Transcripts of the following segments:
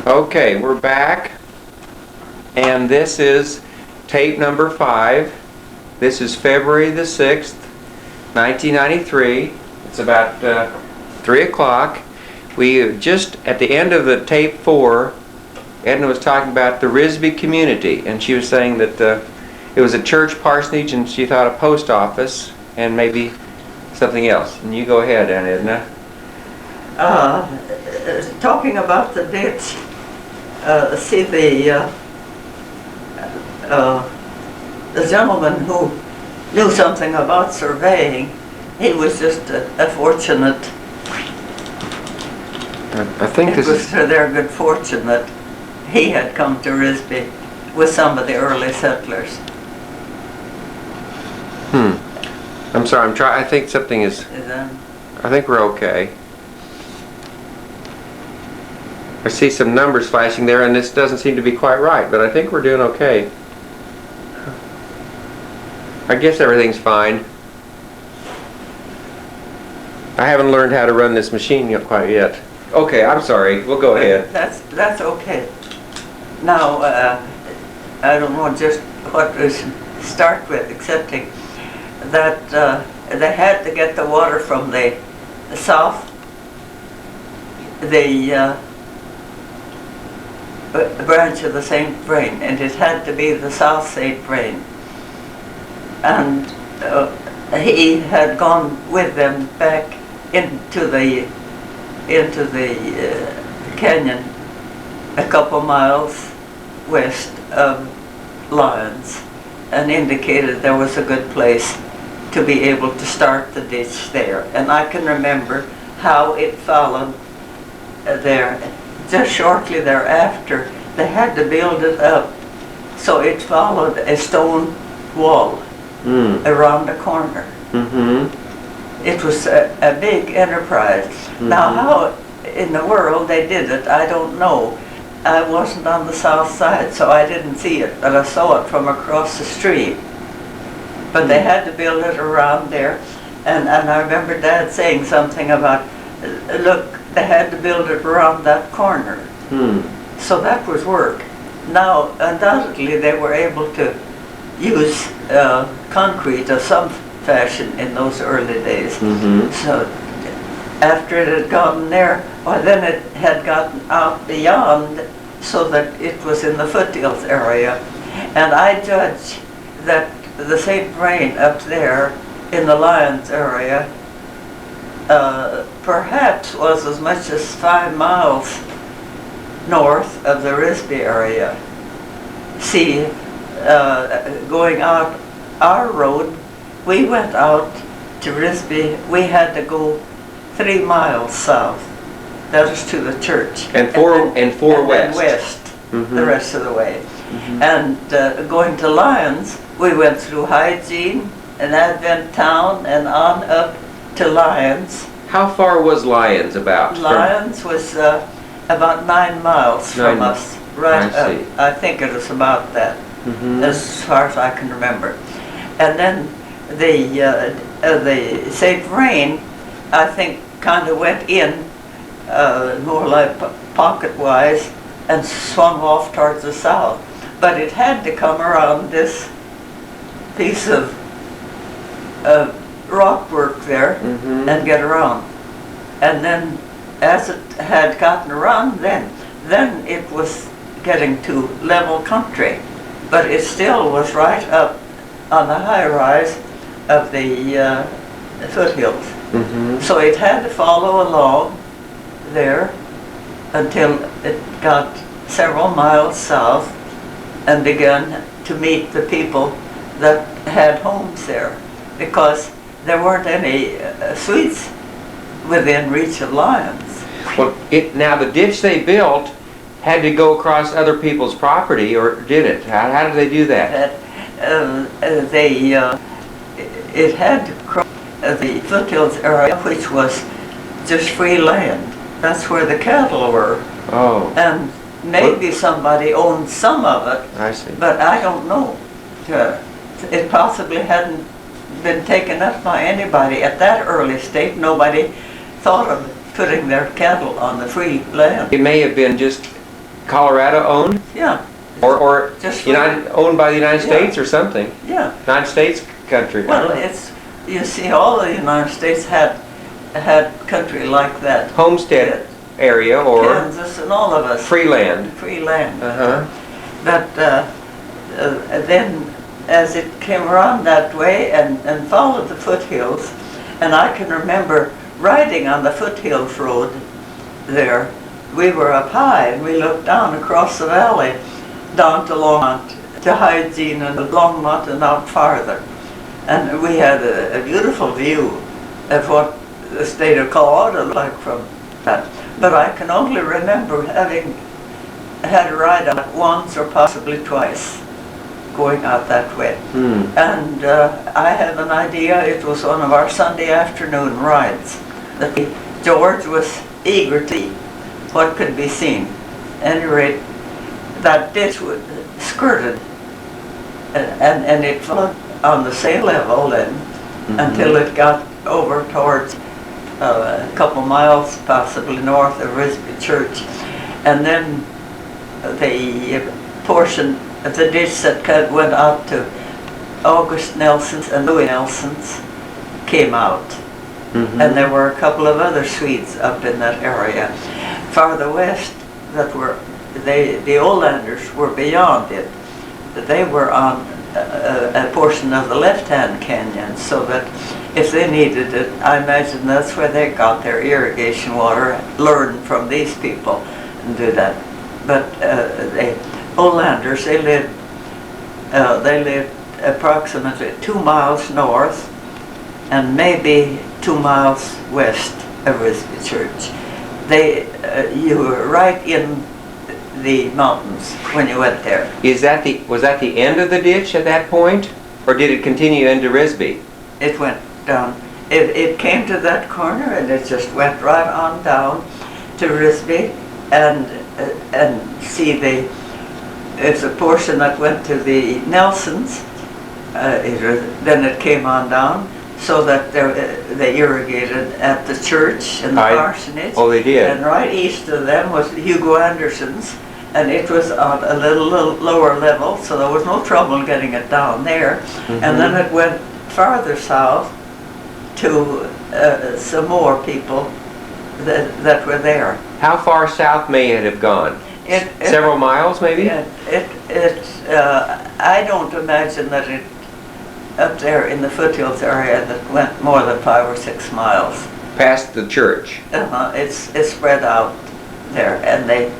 Okay, we're back, and this is tape number 5. This is February the 6th, 1993. It's about 3 o'clock. We just, at the end of the tape 4, Edna was talking about the Risby community, and she was saying that it was a church parsonage, and she thought a post office, and maybe something else. And you go ahead, Aunt Edna. Talking about the ditch, see the gentleman who knew something about surveying, he was just a fortunate. I think it was to their good fortune that he had come to Risby with some of the early settlers. I'm sorry. I think something is. I think we're okay. I see some numbers flashing there, and this doesn't seem to be quite right, but I think we're doing okay. I guess everything's fine. I haven't learned how to run this machine quite yet. Okay, I'm sorry. We'll go ahead. That's okay. Now, I don't know just what to start with, excepting that they had to get the water from the south, the branch of the St. Vrain, and it had to be the South St. Vrain. And he had gone with them back into the canyon a couple miles west of Lyons, and indicated there was a good place to be able to start the ditch there. And I can remember how it followed there. Just shortly thereafter, they had to build it up, so it followed a stone wall around the corner. It was a big enterprise. Now, how in the world they did it, I don't know. I wasn't on the south side, so I didn't see it, but I saw it from across the street. But they had to build it around there, and I remember Dad saying something about, look, they had to build it around that corner. So that was work. Now, undoubtedly, they were able to use concrete of some fashion in those early days. So after it had gotten there, well, then it had gotten out beyond so that it was in the foothills area. And I judge that the St. Vrain up there in the Lyons area perhaps was as much as 5 miles north of the Risby area. See, going out our road, we went out to Risby, we had to go 3 miles south. That was to the church. And four west. And west, the rest of the way. And going to Lyons, we went through Hygiene and Advent Town and on up to Lyons. How far was Lyons about? Lyons was about 9 miles from us, right up. I think it was about that, as far as I can remember. And then the St. Vrain, I think, kind of went in more like pocket-wise and swung off towards the south. But it had to come around this piece of rock work there and get around. And then as it had gotten around then it was getting to level country. But it still was right up on the high rise of the foothills. So it had to follow along there until it got several miles south and began to meet the people that had homes there, because there weren't any suites within reach of Lyons. Well, now the ditch they built had to go across other people's property, or did it? How did they do that? It had to cross the foothills area, which was just free land. That's where the cattle were. Oh. And maybe somebody owned some of it. I see. But I don't know. It possibly hadn't been taken up by anybody at that early state. Nobody thought of putting their cattle on the free land. It may have been just Colorado owned? Yeah. Or Just owned by the United Yeah. States or something? Yeah. United States country. Well, you see, all the United States had country like that. Homestead area or Kansas and all of us. free land. Free land. Uh-huh. But then, as it came around that way and followed the foothills, and I can remember riding on the foothills road there. We were up high and we looked down across the valley, down to Longmont, to Hygiene and Longmont and out farther. And we had a beautiful view of what the state of Colorado looked like from that. But I can only remember having had a ride on it once or possibly twice, going out that way. And I have an idea it was one of our Sunday afternoon rides that George was eager to see what could be seen. At any rate, that ditch was skirted and it followed on the same level then until it got over towards a couple miles possibly north of Risby Church. And then the portion of the ditch that went out to August Nelson's and Louis Nelson's came out. And there were a couple of other Swedes up in that area. Farther west, that were the Olanders were beyond it. They were on a portion of the left-hand canyon, so that if they needed it, I imagine that's where they got their irrigation water, learned from these people and do that. But the Olanders, they lived approximately 2 miles north and maybe 2 miles west of Risby Church. You were right in the mountains when you went there. Was that the end of the ditch at that point, or did it continue into Risby? It went down. It came to that corner and it just went right on down to Risby, and see it's a portion that went to the Nelsons. Then it came on down, so that they irrigated at the church and the parsonage. Oh, they did. And right east of them was Hugo Anderson's, and it was on a little lower level, so there was no trouble getting it down there. And then it went farther south to some more people that were there. How far south may it have gone? Several miles, maybe? I don't imagine that it up there in the foothills area that went more than 5 or 6 miles. Past the church? It's spread out there, and they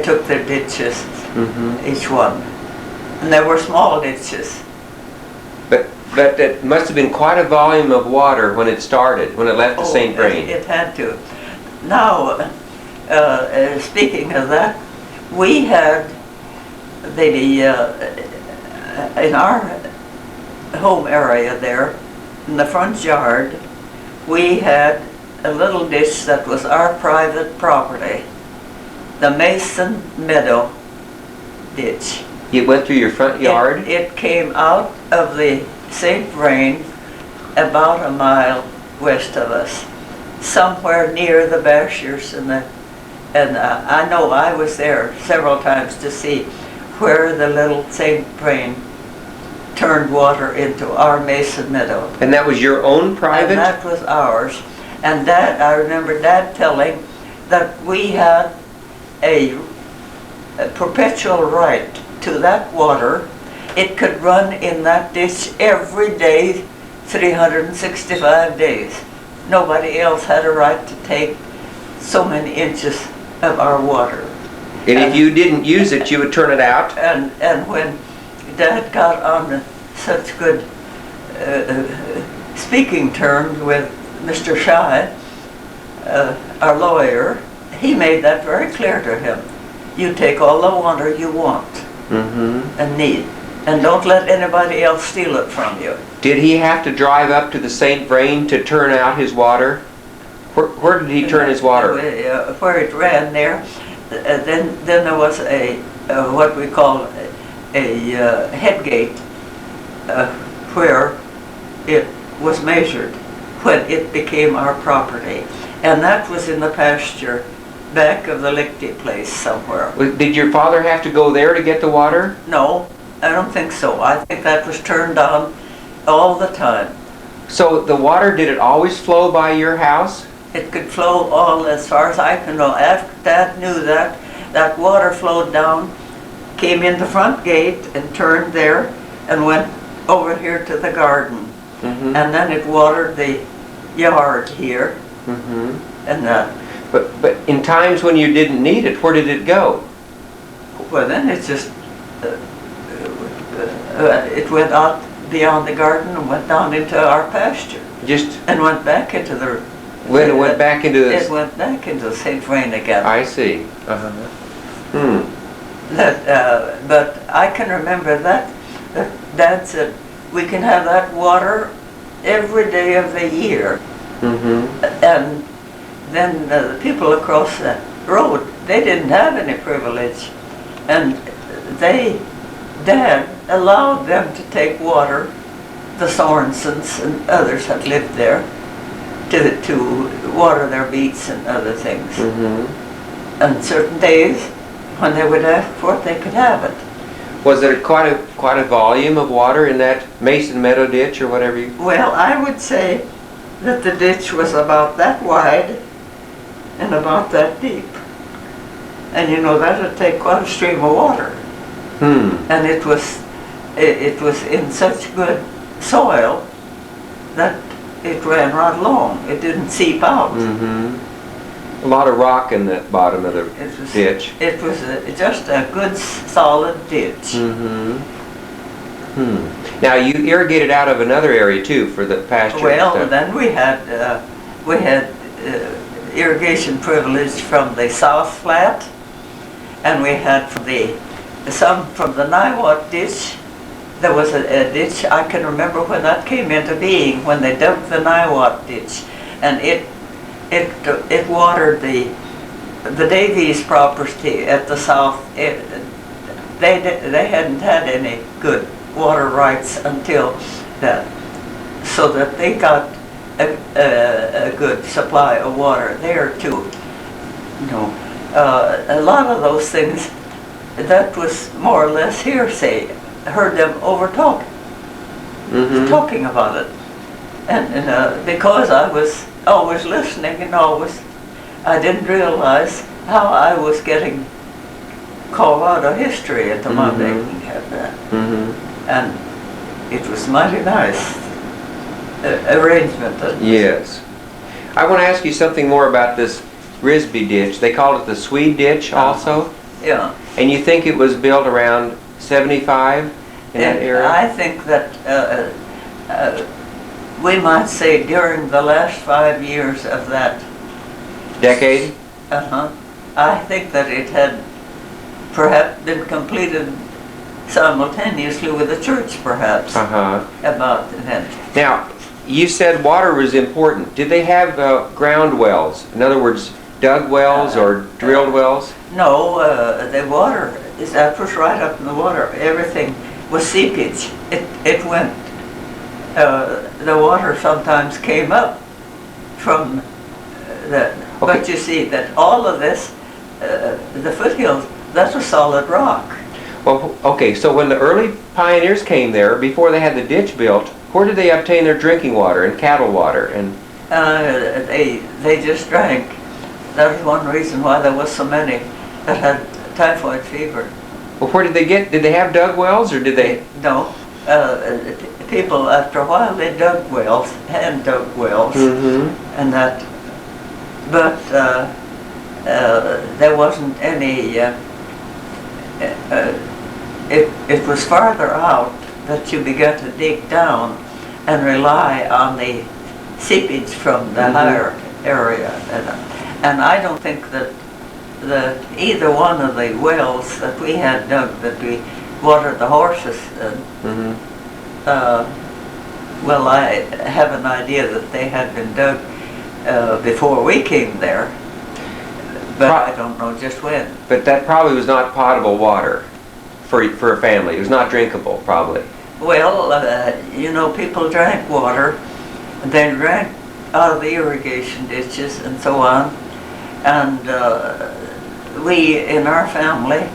took their ditches, each one. And there were small ditches. But it must have been quite a volume of water when it started, when it left the St. Vrain. It had to. Now, speaking of that, we had in our home area there, in the front yard, we had a little ditch that was our private property, the Mason Meadow ditch. It went through your front yard? It came out of the St. Vrain about a mile west of us, somewhere near the Bashers, and I know I was there several times to see where the little St. Vrain turned water into our Mason Meadow. And that was your own private? And that was ours. And Dad, I remember Dad telling that we had a perpetual right to that water. It could run in that ditch every day, 365 days. Nobody else had a right to take so many inches of our water. And if you didn't use it, you would turn it out? And when Dad got on such good speaking terms with Mr. Shy, our lawyer, he made that very clear to him. You take all the water you want and need, and don't let anybody else steal it from you. Did he have to drive up to the St. Vrain to turn out his water? Where did he turn his water? Where it ran there. Then there was a what we call a head gate where it was measured when it became our property, and that was in the pasture back of the Lichty place somewhere. Did your father have to go there to get the water? No, I don't think so. I think that was turned on all the time. So the water, did it always flow by your house? It could flow all as far as I can know. After Dad knew that, that water flowed down, came in the front gate and turned there and went over here to the garden. Mm-hmm. And then it watered the yard here. Mm-hmm. And But in times when you didn't need it, where did it go? well, then it just it went out beyond the garden and went down into our pasture Just and went back into the. when it went back into the... It went back into St. Vrain again. I see. Uh-huh. Hmm. But I can remember that Dad said we can have that water every day of the year. Mm-hmm. And then the people across the road, they didn't have any privilege, and Dad allowed them to take water, the Sorensons and others that lived there, to water their beets and other things. Mm-hmm. And certain days, when they would ask for it, they could have it. Was there quite a volume of water in that Mason Meadow ditch or whatever you... Well, I would say that the ditch was about that wide and about that deep. And you know, that would take quite a stream of water. Hmm. And it was in such good soil that it ran right along. It didn't seep out. Mm-hmm. A lot of rock in the bottom of the ditch. It was just a good solid ditch. Mm-hmm. Hmm. Now you irrigated out of another area too for the pasture. Well, and stuff. then we had irrigation privilege from the South Flat, and we had some from the Niwot ditch. There was a ditch, I can remember when that came into being, when they dug the Niwot ditch, and it watered the Davies property at the south. They hadn't had any good water rights until that, so that they got a good supply of water there too. You know, a lot of those things, that was more or less hearsay. I heard them talking about it, and because I was always listening and I didn't realize how I was getting called out of history into my making of that. Mm-hmm. And it was mighty nice arrangement. Yes. I want to ask you something more about this Risby ditch. They called it the Swede ditch also? Yeah. And you think it was built around 75 in that area? I think that we might say during the last 5 years of that decade? I think that it had perhaps been completed simultaneously with the church, perhaps. About then. Now, you said water was important. Did they have ground wells? In other words, dug wells or drilled wells? No, the water, that was right up in the water. Everything was seepage. It went, the water sometimes came up from the, but you see that all of this, the foothills, that's a solid rock. Well, okay, so when the early pioneers came there, before they had the ditch built, where did they obtain their drinking water and cattle water? And they just drank. That was one reason why there was so many that had typhoid fever. Well, where did they get? Did they have dug wells, or did they? No. People, after a while, they dug wells, hand dug wells, and that. But there wasn't any. It was farther out that you began to dig down and rely on the seepage from the higher area. And I don't think that either one of the wells that we had dug, that we watered the horses in, well, I have an idea that they had been dug before we came there, but I don't know just when. But that probably was not potable water for a family. It was not drinkable, probably. Well, you know, people drank water, and they drank out of the irrigation ditches and so on, And we, in our family,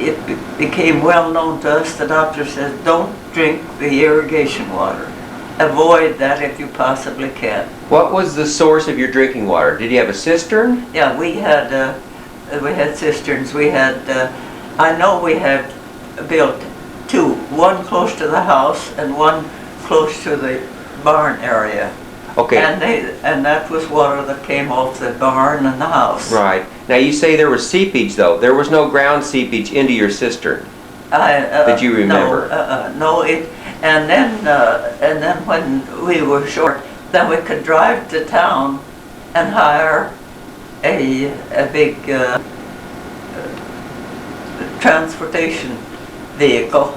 it became well known to us, the doctor says, don't drink the irrigation water. Avoid that if you possibly can. What was the source of your drinking water? Did you have a cistern? Yeah, we had cisterns. We had, I know we had built two, one close to the house and one close to the barn area. Okay. And that was water that came off the barn and the house. Right. Now you say there was seepage though. There was no ground seepage into your cistern. Did you remember? No. And then when we were short, then we could drive to town and hire a big transportation vehicle,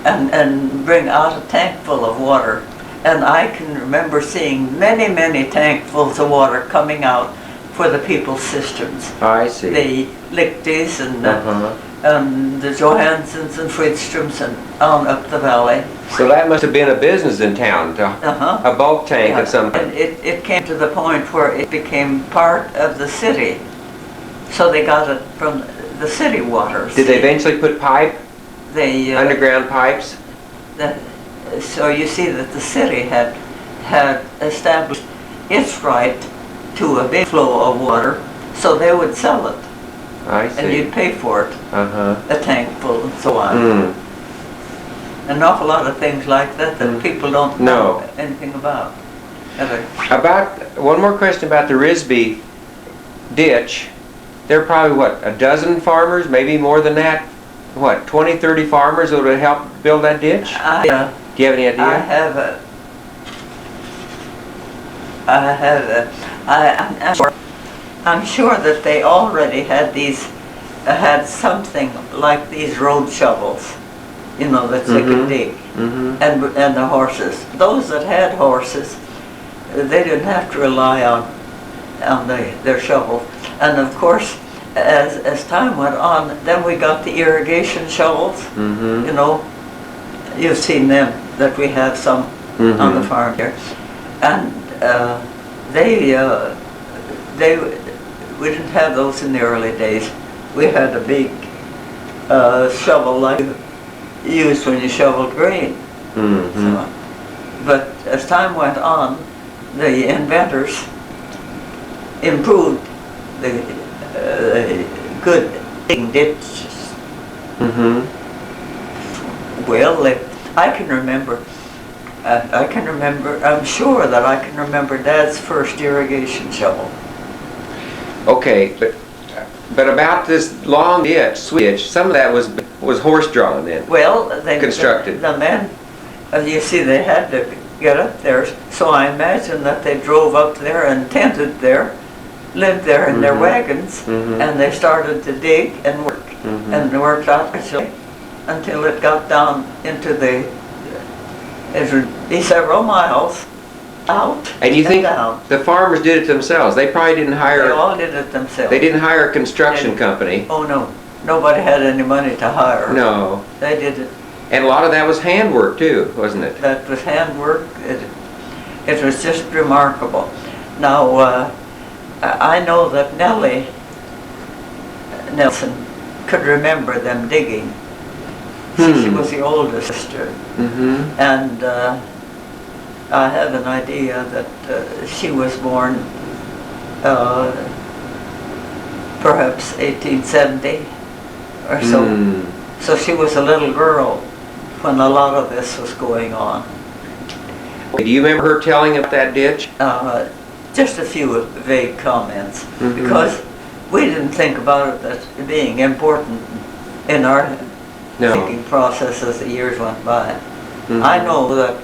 and bring out a tank full of water. And I can remember seeing many, many tankfuls of water coming out for the people's cisterns. I see. The Lichties and the Johansons and Fridstroms and on up the valley. So that must have been a business in town, a bulk tank of some kind. And it came to the point where it became part of the city. So they got it from the city water. Did they eventually put pipe? Underground pipes? So you see that the city had established its right to a big flow of water, so they would sell it. I see. And you'd pay for it, a tank full and so on. An awful lot of things like that that people don't know anything about. One more question about the Risby ditch. There are probably, what, a dozen farmers, maybe more than that? What, 20, 30 farmers that would have helped build that ditch? Do you have any idea? I'm sure that they already had something like these road shovels, you know, that they could dig, and the horses. Those that had horses, they didn't have to rely on their shovel. And of course, as time went on, then we got the irrigation shovels. You know, you've seen them, that we have some on the farm here, and we didn't have those in the early days. We had a big shovel like you used when you shoveled grain. So, but as time went on, the inventors improved the good digging ditches. Well, I can remember, I'm sure that I can remember Dad's first irrigation shovel. Okay, but about this long ditch, switch, some of that was horse-drawn then? Well, constructed. The men, you see, they had to get up there, so I imagine that they drove up there and tented there, lived there in their wagons, and they started to dig and work, and they worked out actually until it got down into it would be several miles out and you think down. The farmers did it themselves? They probably didn't hire... They all did it themselves. They didn't hire a construction company? Oh no, nobody had any money to hire. No. They did it. And a lot of that was handwork too, wasn't it? That was handwork. It was just remarkable. Now, I know that Nellie Nelson could remember them digging. She was the oldest sister. And I have an idea that she was born perhaps 1870 or so. So she was a little girl when a lot of this was going on. Do you remember her telling about that ditch? Just a few vague comments, because we didn't think about it as being important in our thinking process as the years went by. I know that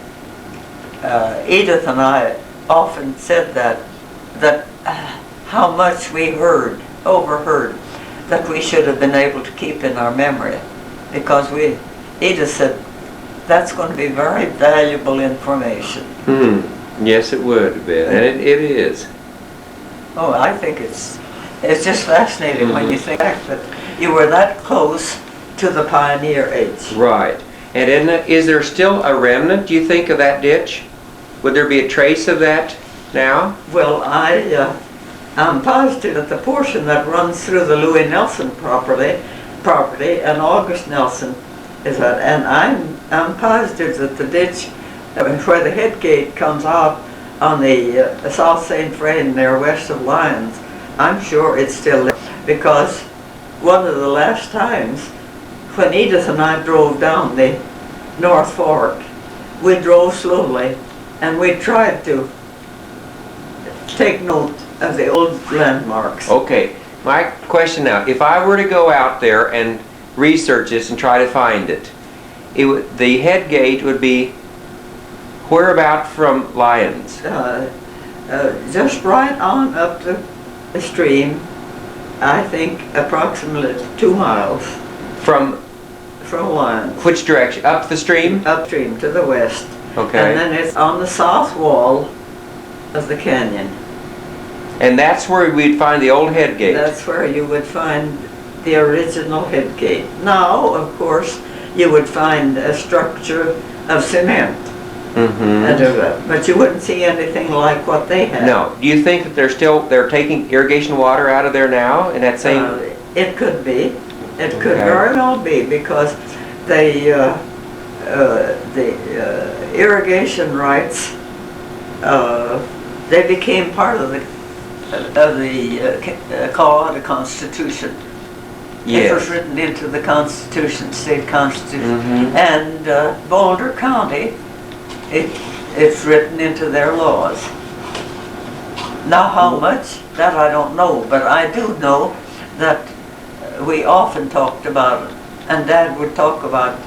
Edith and I often said that how much we overheard, that we should have been able to keep in our memory, because Edith said, that's going to be very valuable information. Yes, it would have been, and it is. Oh, I think it's just fascinating when you think back that you were that close to the pioneer age. Right. And Edna, is there still a remnant, do you think, of that ditch? Would there be a trace of that now? Well, I'm positive that the portion that runs through the Louis Nelson property and August Nelson is that, and I'm positive that the ditch where the head gate comes out on the South St. Vrain there west of Lyons, I'm sure it's still there, because one of the last times when Edith and I drove down the North Fork, we drove slowly and we tried to take note of the old landmarks. Okay, my question now, if I were to go out there and research this and try to find it, the head gate would be whereabout from Lyons? Just right on up the stream, I think approximately 2 miles From Lyons. which direction? Up the stream? Upstream to the west. Okay. And then it's on the south wall of the canyon. And that's where we'd find the old head gate? That's where you would find the original head gate. Now, of course, you would find a structure of cement. But you wouldn't see anything like what they had. No. Do you think that they're taking irrigation water out of there now in that same? It could be. It could very well be, because the irrigation rights, they became part of the Colorado Constitution. Yes. It was written into the Constitution, state Constitution, and Boulder County, it's written into their laws. Now how much, that I don't know, but I do know that we often talked about it, and Dad would talk about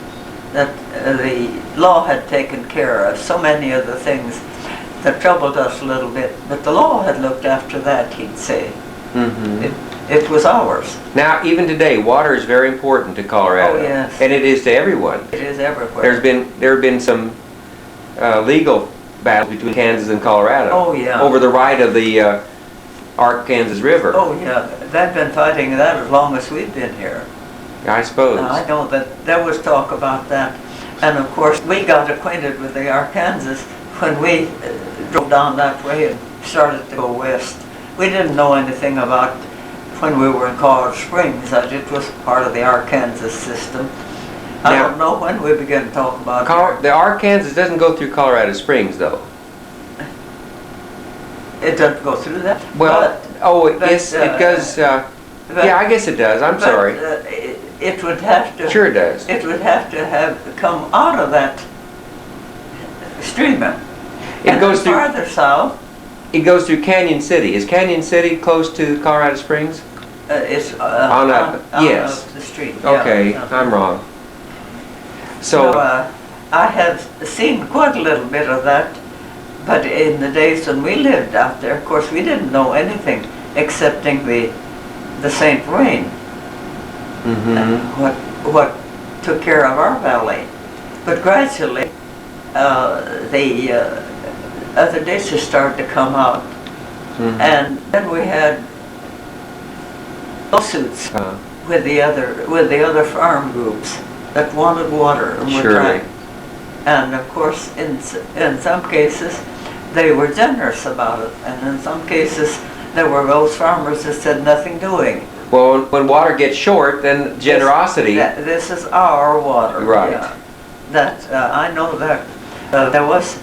that the law had taken care of so many of the things that troubled us a little bit, but the law had looked after that, he'd say. It was ours. Now, even today, water is very important to Colorado. Oh, yes. And it is to everyone. It is everywhere. There have been some legal battles between Kansas and Colorado. Oh, yeah. Over the right of the Arkansas River. Oh, yeah. They've been fighting that as long as we've been here. I suppose. I know that there was talk about that. And of course, we got acquainted with the Arkansas when we drove down that way and started to go west. We didn't know anything about when we were in Colorado Springs that it was part of the Arkansas system. I don't know when we began to talk about the Arkansas doesn't go through Colorado Springs, though. It doesn't go through that? Well, yes, it does. Yeah, I guess it does. I'm sorry. It would have to. Sure it does. It would have to have come out of that stream. It goes through farther south. It goes through Canyon City. Is Canyon City close to Colorado Springs? It's on up. Yes. Up the street. Okay, yeah. I'm wrong. So I have seen quite a little bit of that, but in the days when we lived out there, of course, we didn't know anything excepting the St. Vrain. What took care of our valley. But gradually, the other ditches started to come out, and then we had lawsuits with the other farm groups that wanted water and were trying. And of course, in some cases, they were generous about it, and in some cases, there were those farmers that said nothing doing. Well, when water gets short, then generosity. This is our water. Right. Yeah. That I know that there was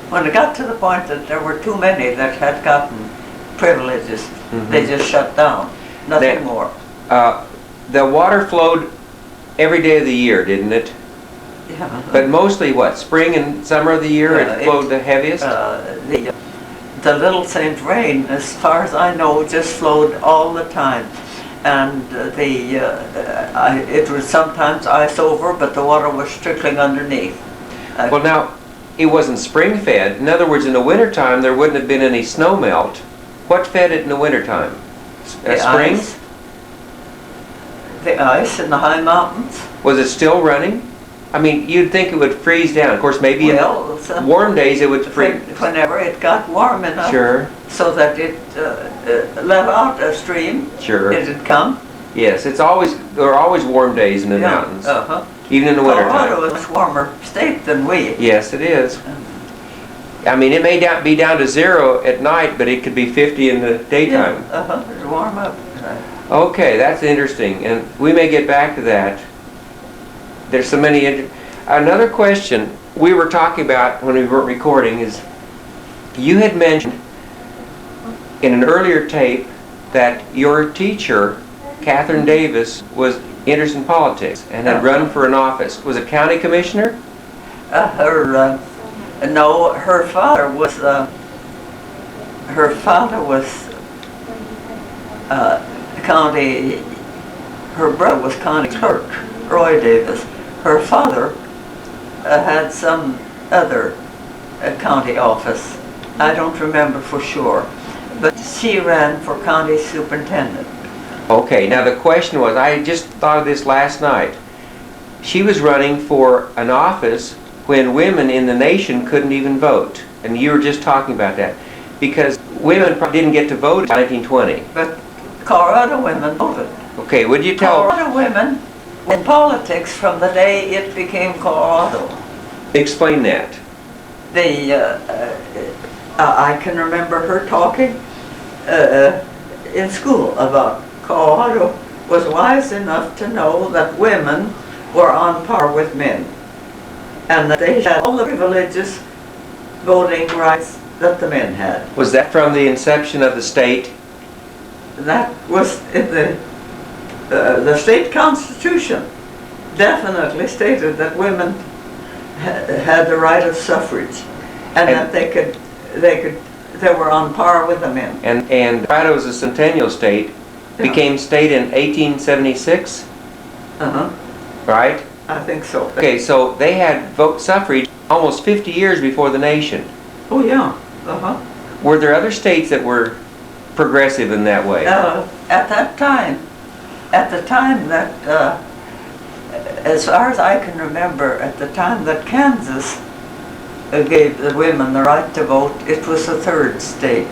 when it got to the point that there were too many that had gotten privileges, they just shut down. Nothing more. The water flowed every day of the year, didn't it? Yeah. But mostly what? Spring and summer of the year it flowed the heaviest? The Little St. Vrain, as far as I know, just flowed all the time. And it would sometimes ice over, but the water was trickling underneath. Well, now, it wasn't spring fed. In other words, in the wintertime, there wouldn't have been any snow melt. What fed it in the wintertime? Springs? The ice in the high mountains. Was it still running? I mean, you'd think it would freeze down. Of course, maybe in warm days it would freeze. Whenever it got warm enough, so that it let out a stream, it would come. Yes, there are always warm days in the mountains, even in the wintertime. Colorado is a much warmer state than we. Yes, it is. I mean, it may be down to 0 at night, but it could be 50 in the daytime. Yeah, it'll warm up. Okay, that's interesting, and we may get back to that. There's so many. Another question we were talking about when we weren't recording is, you had mentioned in an earlier tape that your teacher, Catherine Davis, was interested in politics and had run for an office. Was it county commissioner? No, her father was county. Her brother was county clerk, Roy Davis. Her father had some other county office. I don't remember for sure, but she ran for county superintendent. Okay, now the question was, I just thought of this last night. She was running for an office when women in the nation couldn't even vote. And you were just talking about that. Because women didn't get to vote in 1920. But Colorado women voted. Okay, would you tell... Colorado women in politics from the day it became Colorado. Explain that. I can remember her talking in school about Colorado was wise enough to know that women were on par with men, and that they had all the privileges, voting rights that the men had. Was that from the inception of the state? That was in the state constitution. Definitely stated that women had the right of suffrage, and that they were on par with the men. And Colorado was a centennial state. Became state in 1876. Right? I think so. Okay, so they had vote suffrage almost 50 years before the nation. Oh yeah. Were there other states that were progressive in that way? At the time that, as far as I can remember, at the time that Kansas gave the women the right to vote, it was the third state.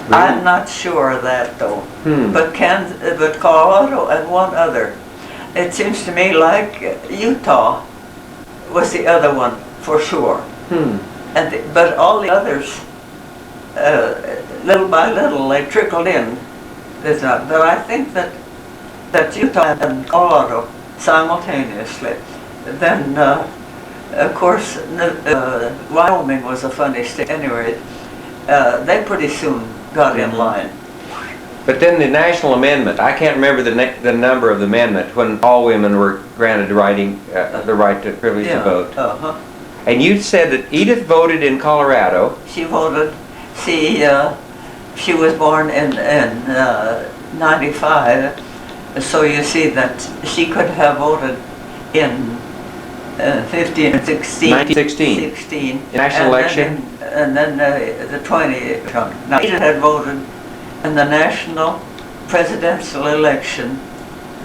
Really? I'm not sure of that though. But Colorado and one other. It seems to me like Utah was the other one for sure. But all the others, little by little, they trickled in. But I think that Utah and Colorado simultaneously. Then, of course, Wyoming was a funny state anyway. They pretty soon got in line. But then the national amendment, I can't remember the number of the amendment when all women were granted the right to privilege to vote. And you said that Edith voted in Colorado. She voted. She was born in 95, so you see that she could have voted in 15 and 16. 1916. National election. And then the 20. Now Edith had voted in the national presidential election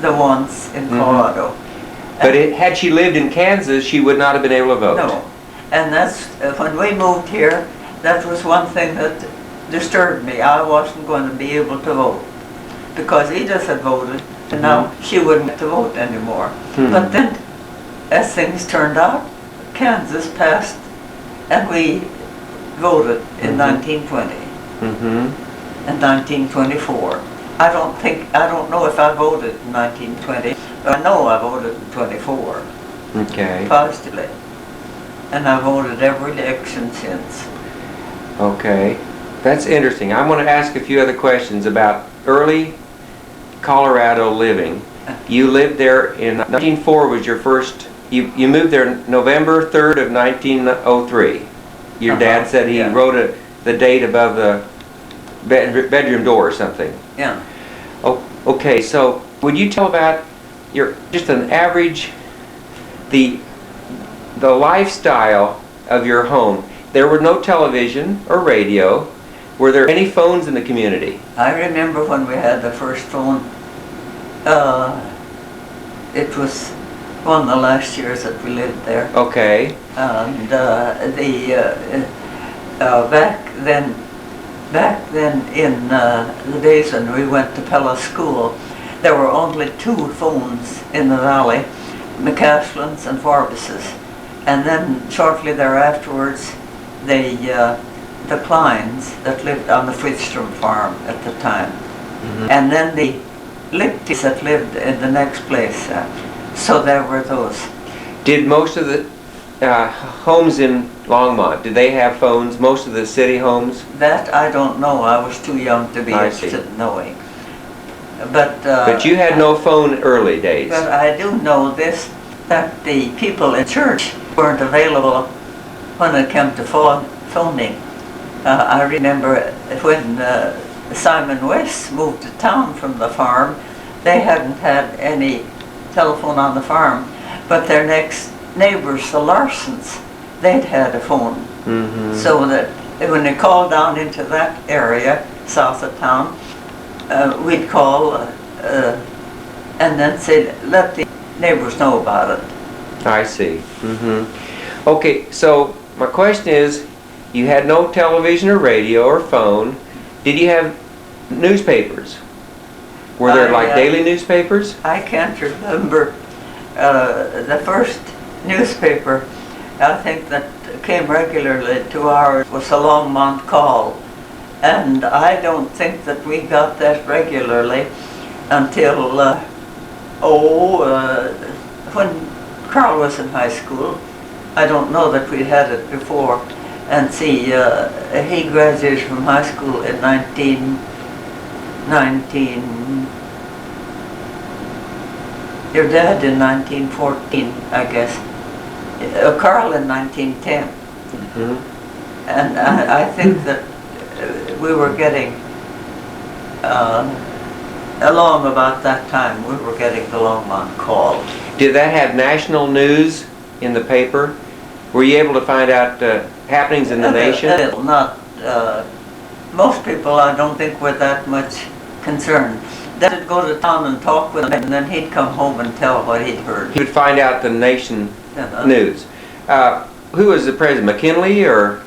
the once in Colorado. But had she lived in Kansas, she would not have been able to vote. No. And that's, when we moved here, that was one thing that disturbed me. I wasn't going to be able to vote. Because Edith had voted, and now she wouldn't get to vote anymore. But then, as things turned out, Kansas passed, and we voted in 1920. And 1924. I don't know if I voted in 1920, but I know I voted in 24. Okay. Positively. And I voted every election since. Okay. That's interesting. I want to ask a few other questions about early Colorado living. You lived there in 1904 was your first, you moved there November 3rd of 1903. Your dad said he wrote the date above the bedroom door or something. Yeah. Oh, okay, so would you tell about just an average, the lifestyle of your home? There were no television or radio. Were there any phones in the community? I remember when we had the first phone. It was one of the last years that we lived there. Okay. And back then in the days when we went to Pella School, there were only 2 phones in the valley, McCaslin's and Forbes's. And then shortly thereafterwards, the Kleins that lived on the Friedstrom farm at the time, and then the Lichties that lived in the next place. So there were those. Did most of the homes in Longmont, did they have phones, most of the city homes? That I don't know. I was too young to be interested in knowing. But you had no phone early days. But I do know this, that the people in church weren't available when it came to phoning. I remember when Simon West moved to town from the farm, they hadn't had any telephone on the farm, but their next neighbors, the Larsons, they'd had a phone. So that when they called down into that area, south of town, we'd call and then say, let the neighbors know about it. I see. Okay, so my question is, you had no television or radio or phone. Did you have newspapers? Were there like daily newspapers? I can't remember. The first newspaper, I think, that came regularly to ours was the Longmont Call. And I don't think that we got that regularly until, when Carl was in high school. I don't know that we had it before. And see, he graduated from high school in 1919. Your dad in 1914, I guess. Carl in 1910. And I think that we were getting, along about that time, we were getting the Longmont Call. Did that have national news in the paper? Were you able to find out happenings in the nation? Not, most people I don't think were that much concerned. Dad would go to town and talk with him, and then he'd come home and tell what he'd heard. He would find out the nation news. Who was the president, McKinley or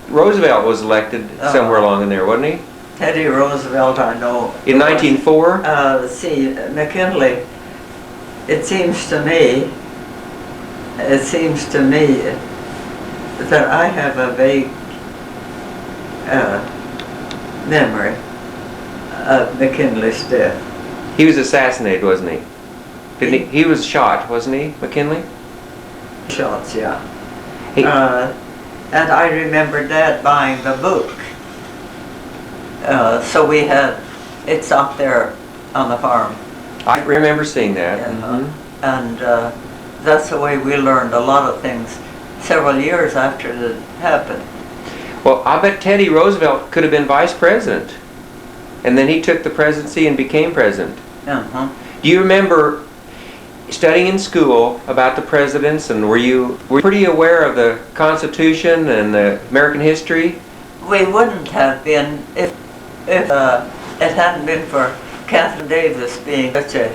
Roosevelt was elected somewhere along in there, wasn't he? Teddy Roosevelt, I know. In 1904? See, McKinley, it seems to me that I have a vague memory of McKinley's death. He was assassinated, wasn't he? Didn't he? He was shot, wasn't he, McKinley? Shots, yeah. And I remember Dad buying the book. So we had, it's out there on the farm. I remember seeing that. And that's the way we learned a lot of things several years after it happened. Well, I bet Teddy Roosevelt could have been vice president. And then he took the presidency and became president. Do you remember studying in school about the presidents, and were you pretty aware of the Constitution and the American history? We wouldn't have been if it hadn't been for Catherine Davis being such a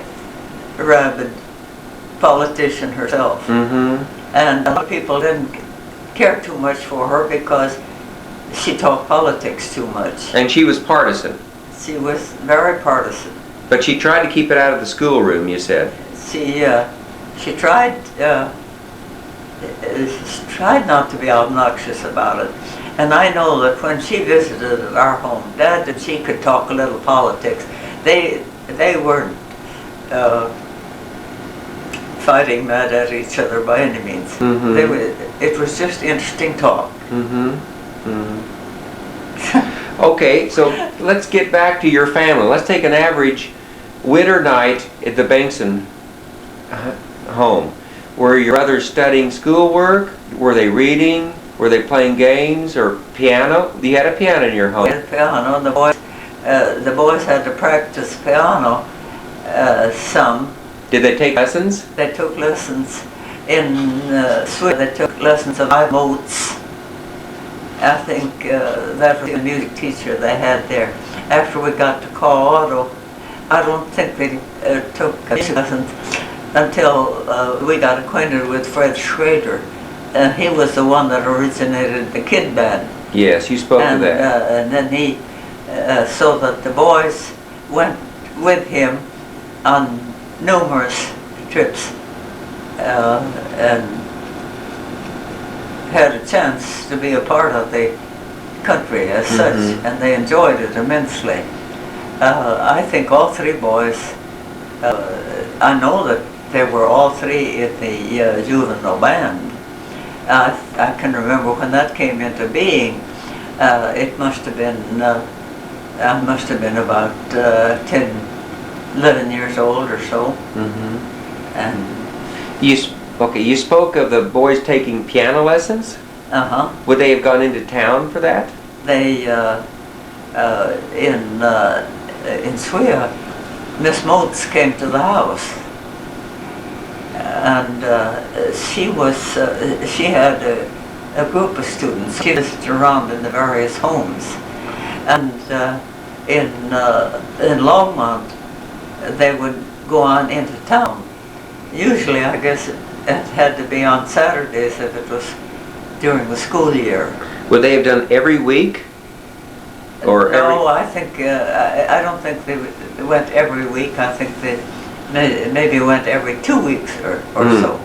rabid politician herself. And a lot of people didn't care too much for her because she talked politics too much. And she was partisan. She was very partisan. But she tried to keep it out of the schoolroom, you said. She tried not to be obnoxious about it. And I know that when she visited our home, Dad and she could talk a little politics. They weren't fighting mad at each other by any means. It was just interesting talk. Okay, so let's get back to your family. Let's take an average winter night at the Bengtson home. Were your brothers studying schoolwork? Were they reading? Were they playing games or piano? You had a piano in your home. We had a piano. The boys had to practice piano some. Did they take lessons? They took lessons in Sweden. They took lessons of notes. I think that was the music teacher they had there. After we got to Colorado, I don't think they took music lessons until we got acquainted with Fred Schrader. And he was the one that originated the kid band. Yes, you spoke of that. And then he, so that the boys went with him on numerous trips. And had a chance to be a part of the country as such, and they enjoyed it immensely. I think all three boys, I know that they were all three in the juvenile band. I can remember when that came into being. It must have been, I must have been about 10, 11 years old or so. And you spoke of the boys taking piano lessons? Would they have gone into town for that? They, in Swea, Miss Motes came to the house. And she had a group of students. She visited around in the various homes. And in Longmont, they would go on into town. Usually, I guess, it had to be on Saturdays if it was during the school year. Would they have done every week? Or no, I think, I don't think they went every week. I think they maybe went every 2 weeks or so.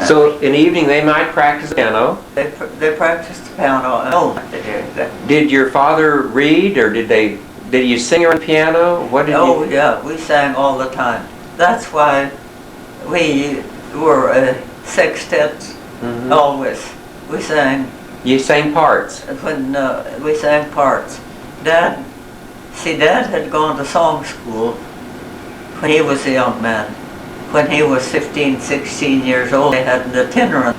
So in the evening they might practice piano. They practiced piano. No, they did. Did your father read, or did you sing on piano? What did you? Yeah, we sang all the time. That's why we were a sextet always. We sang. You sang parts. When we sang parts, Dad had gone to song school when he was a young man. When he was 15, 16 years old, they had an itinerant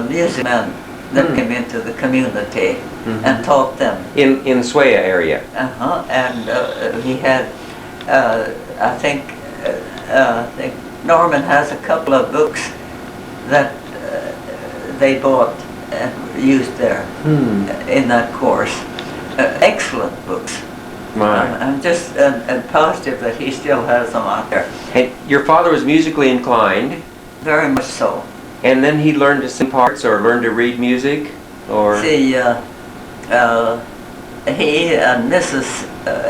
music man that came into the community and taught them. In the Swea area? And he had, I think Norman has a couple of books that they bought and used there in that course. Excellent books. I'm just positive that he still has them out there. And your father was musically inclined? Very much so. And then he learned to sing parts or learned to read music? Or See, he and Mrs.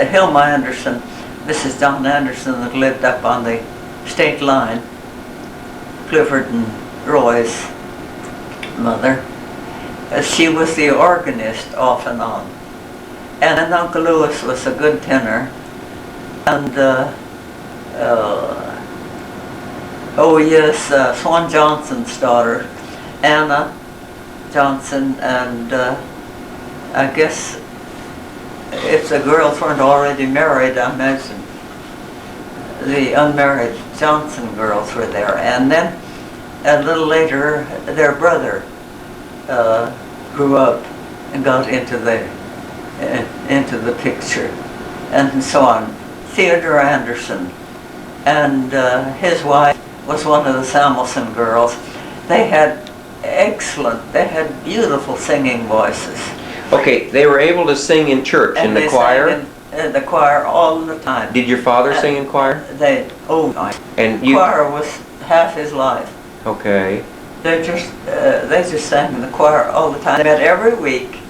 Hilma Anderson, Mrs. John Anderson, that lived up on the state line, Clifford and Roy's mother, she was the organist off and on. And Uncle Lewis was a good tenor. And, oh yes, Swan Johnson's daughter, Anna Johnson, and I guess if the girls weren't already married, I imagine the unmarried Johnson girls were there. And then a little later, their brother grew up and got into the picture, and so on. Theodore Anderson, and his wife was one of the Samuelson girls. They had beautiful singing voices. Okay, they were able to sing in church, in the choir? In the choir all the time. Did your father sing in choir? And the choir was half his life. Okay. They just sang in the choir all the time. They met every week.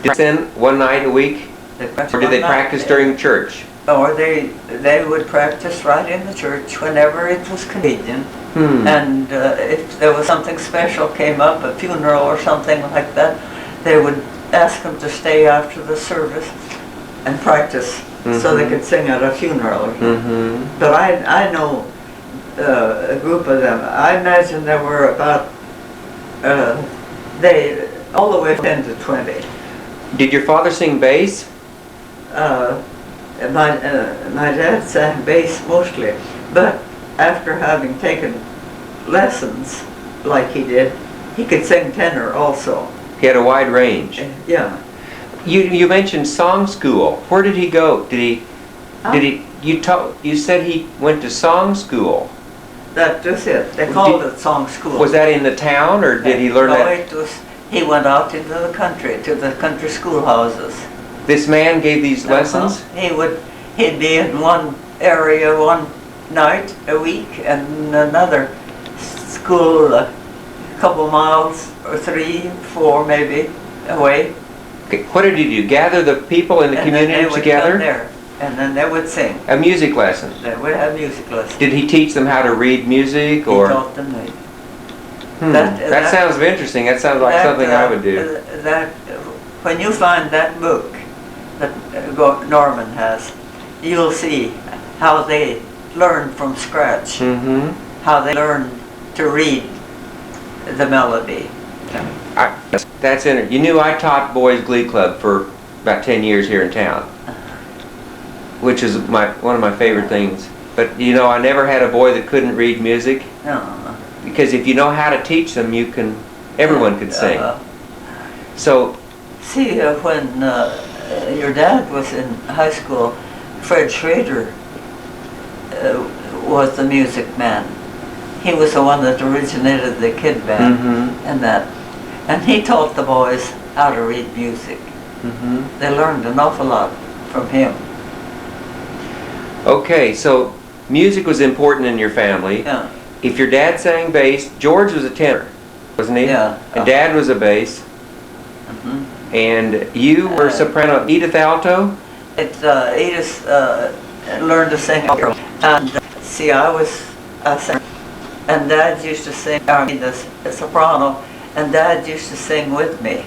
Did they sing one night a week? Or did they practice during church? Or they would practice right in the church whenever it was convenient. And if there was something special came up, a funeral or something like that, they would ask them to stay after the service and practice so they could sing at a funeral. But I know a group of them. I imagine there were about all the way 10 to 20. Did your father sing bass? My dad sang bass mostly, but after having taken lessons like he did, he could sing tenor also. He had a wide range. Yeah. You mentioned song school. Where did he go? You said he went to song school. That was it. They called it song school. Was that in the town, or did he learn that? No, he went out into the country, to the country schoolhouses. This man gave these lessons? He'd be in one area one night a week, and another school a couple miles, or 3, 4 maybe, away. Okay. What did he do? Gather the people in the community together? There, and then they would sing. A music lesson? They would have music lessons. Did he teach them how to read music, or? He taught them that. That sounds interesting. That sounds like something I would do. When you find that book that Norman has, you'll see how they learned from scratch, how they learned to read the melody. That's interesting. You knew I taught boys glee club for about 10 years here in town, which is one of my favorite things. But you know, I never had a boy that couldn't read music. Because if you know how to teach them, everyone could sing. So, see, when your dad was in high school, Fred Schrader was the music man. He was the one that originated the kid band and he taught the boys how to read music. They learned an awful lot from him. Okay, so music was important in your family. Yeah. If your dad sang bass, George was a tenor, wasn't he? Yeah. And Dad was a bass. And you were soprano. Edith alto? Edith learned to sing. And see, I was a singer. And Dad used to sing, the soprano, and Dad used to sing with me.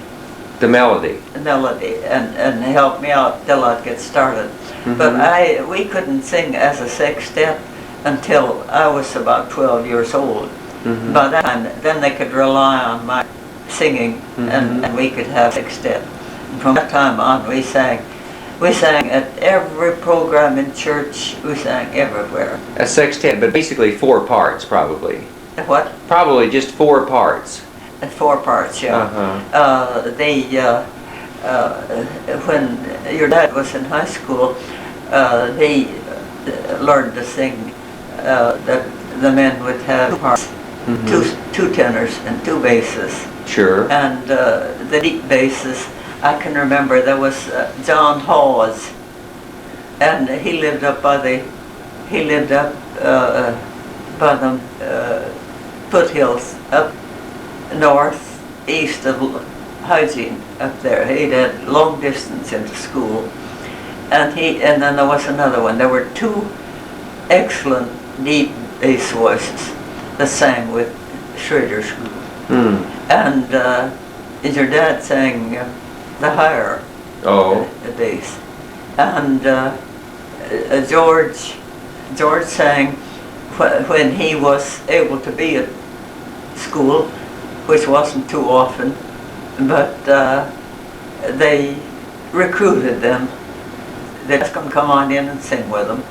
The melody. The melody, and help me out till I'd get started. But we couldn't sing as a sextet until I was about 12 years old. By that time, then they could rely on my singing, and we could have sextet. And from that time on, we sang. We sang at every program in church. We sang everywhere. A sextet, but basically 4 parts, probably. What? Probably just 4 parts. 4 parts, yeah. When your dad was in high school, they learned to sing. That the men would have 2 parts, 2 tenors and 2 basses. Sure. And the deep basses, I can remember there was John Hawes, and he lived up by the foothills up northeast of Hygiene up there. He had long distance into school, and then there was another one. There were 2 excellent deep bass voices that sang with Schrader's group. And your dad sang the higher bass, and George sang when he was able to be at school, which wasn't too often, but they recruited them. They asked them to come on in and sing with them.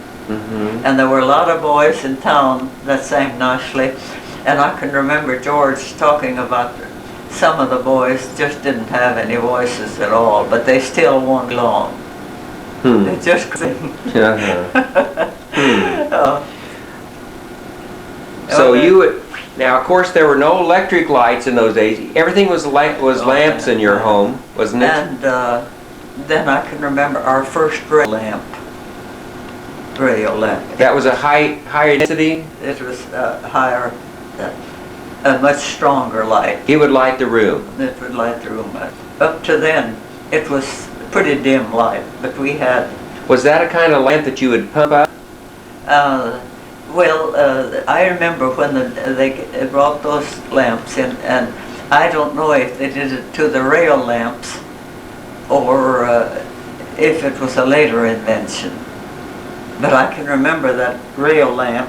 And there were a lot of boys in town that sang nicely, and I can remember George talking about some of the boys just didn't have any voices at all, but they still went along. They just couldn't. So you would, now of course there were no electric lights in those days. Everything was lamps in your home, wasn't it? And then I can remember our first radio lamp. That was a higher density? It was higher, a much stronger light. It would light the room? It would light the room. Up to then, it was pretty dim light, but we had... Was that a kind of lamp that you would pump up? I remember when they brought those lamps in, and I don't know if they did it to the rail lamps or if it was a later invention. But I can remember that rail lamp,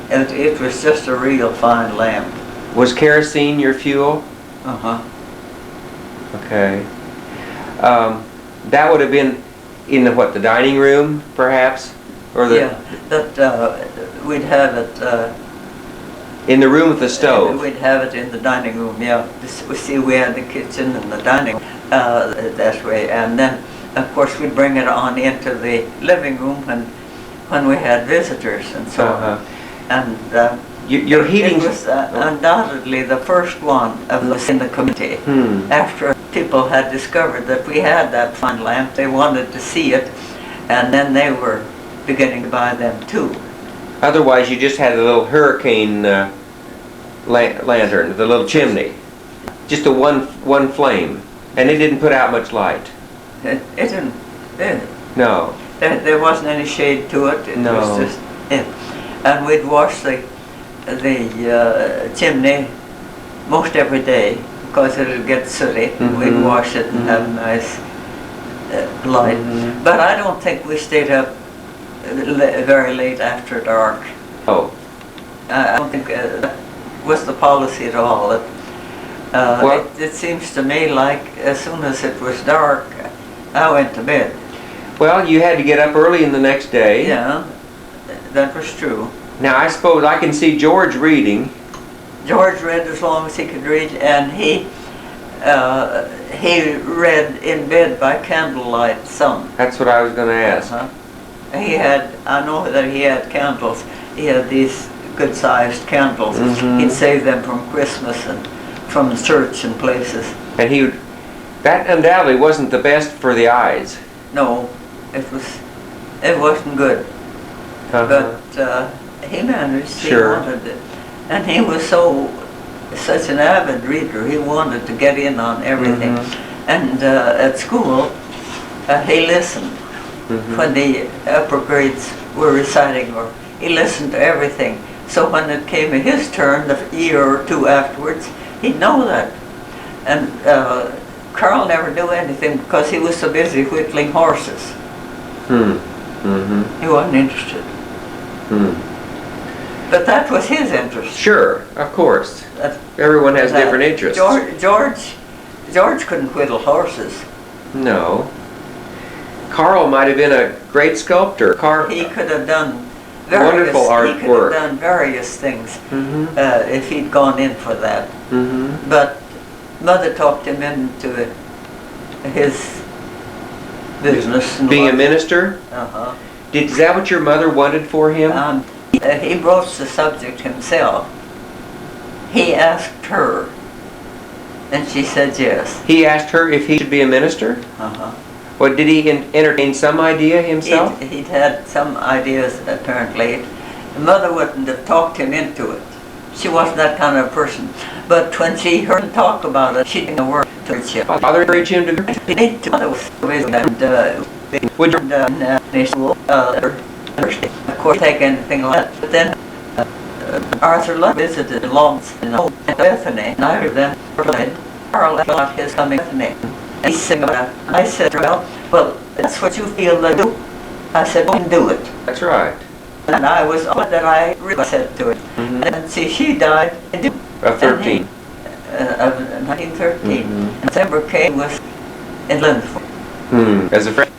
and it was just a real fine lamp. Was kerosene your fuel? Okay. That would have been in the dining room, perhaps? Or we'd have it... in the room with the stove? We'd have it in the dining room, yeah. We had the kitchen and the dining room that way, and then of course we'd bring it on into the living room when we had visitors and so on. And your heating... It was undoubtedly the first one of us in the community. After people had discovered that we had that fine lamp, they wanted to see it, and then they were beginning to buy them too. Otherwise you just had a little hurricane lantern, the little chimney. Just a one flame, and it didn't put out much light. It didn't. No. There wasn't any shade to it. It was just it. And we'd wash the the chimney most every day because it'll get sooty. We'd wash it and have a nice light. But I don't think we stayed up very late after dark. Oh. I don't think that was the policy at all. It seems to me like as soon as it was dark, I went to bed. Well, you had to get up early in the next day. Yeah, that was true. Now, I suppose I can see George reading. George read as long as he could read, and he read in bed by candlelight some. That's what I was going to ask. I know that he had candles. He had these good-sized candles. He'd save them from Christmas and from the church and places. And that undoubtedly wasn't the best for the eyes. No, it wasn't good. But he managed. Sure. He wanted it, and he was such an avid reader. He wanted to get in on everything. And at school, he listened when the upper grades were reciting, or he listened to everything. So when it came his turn, a year or two afterwards, he'd know that. And Carl never knew anything because he was so busy whittling horses. He wasn't interested. But that was his interest. Sure, of course. Everyone has different interests. George couldn't whittle horses. No. Carl might have been a great sculptor. He could have done wonderful artwork. He could have done various things if he'd gone in for that. But Mother talked him into his business. Being a minister? Is that what your mother wanted for him? He broached the subject himself. He asked her, and she said yes. He asked her if he should be a minister? Well, did he entertain some idea himself? He'd had some ideas, apparently. Mother wouldn't have talked him into it. She wasn't that kind of person. But when she heard him talk about it, she didn't work to him. Father encouraged him to He did to Mother was would you of course, take anything like that. But then Arthur Lund visited Lawrence in Bethany, and I heard them played. Carl got his coming Bethany. And he sang about it. I said, well, that's what you feel to do. I said, go and do it. That's right. And I was all that I really said to it. And see, she died in of 13. Of 1913. And December Kane was in Linford. As a friend?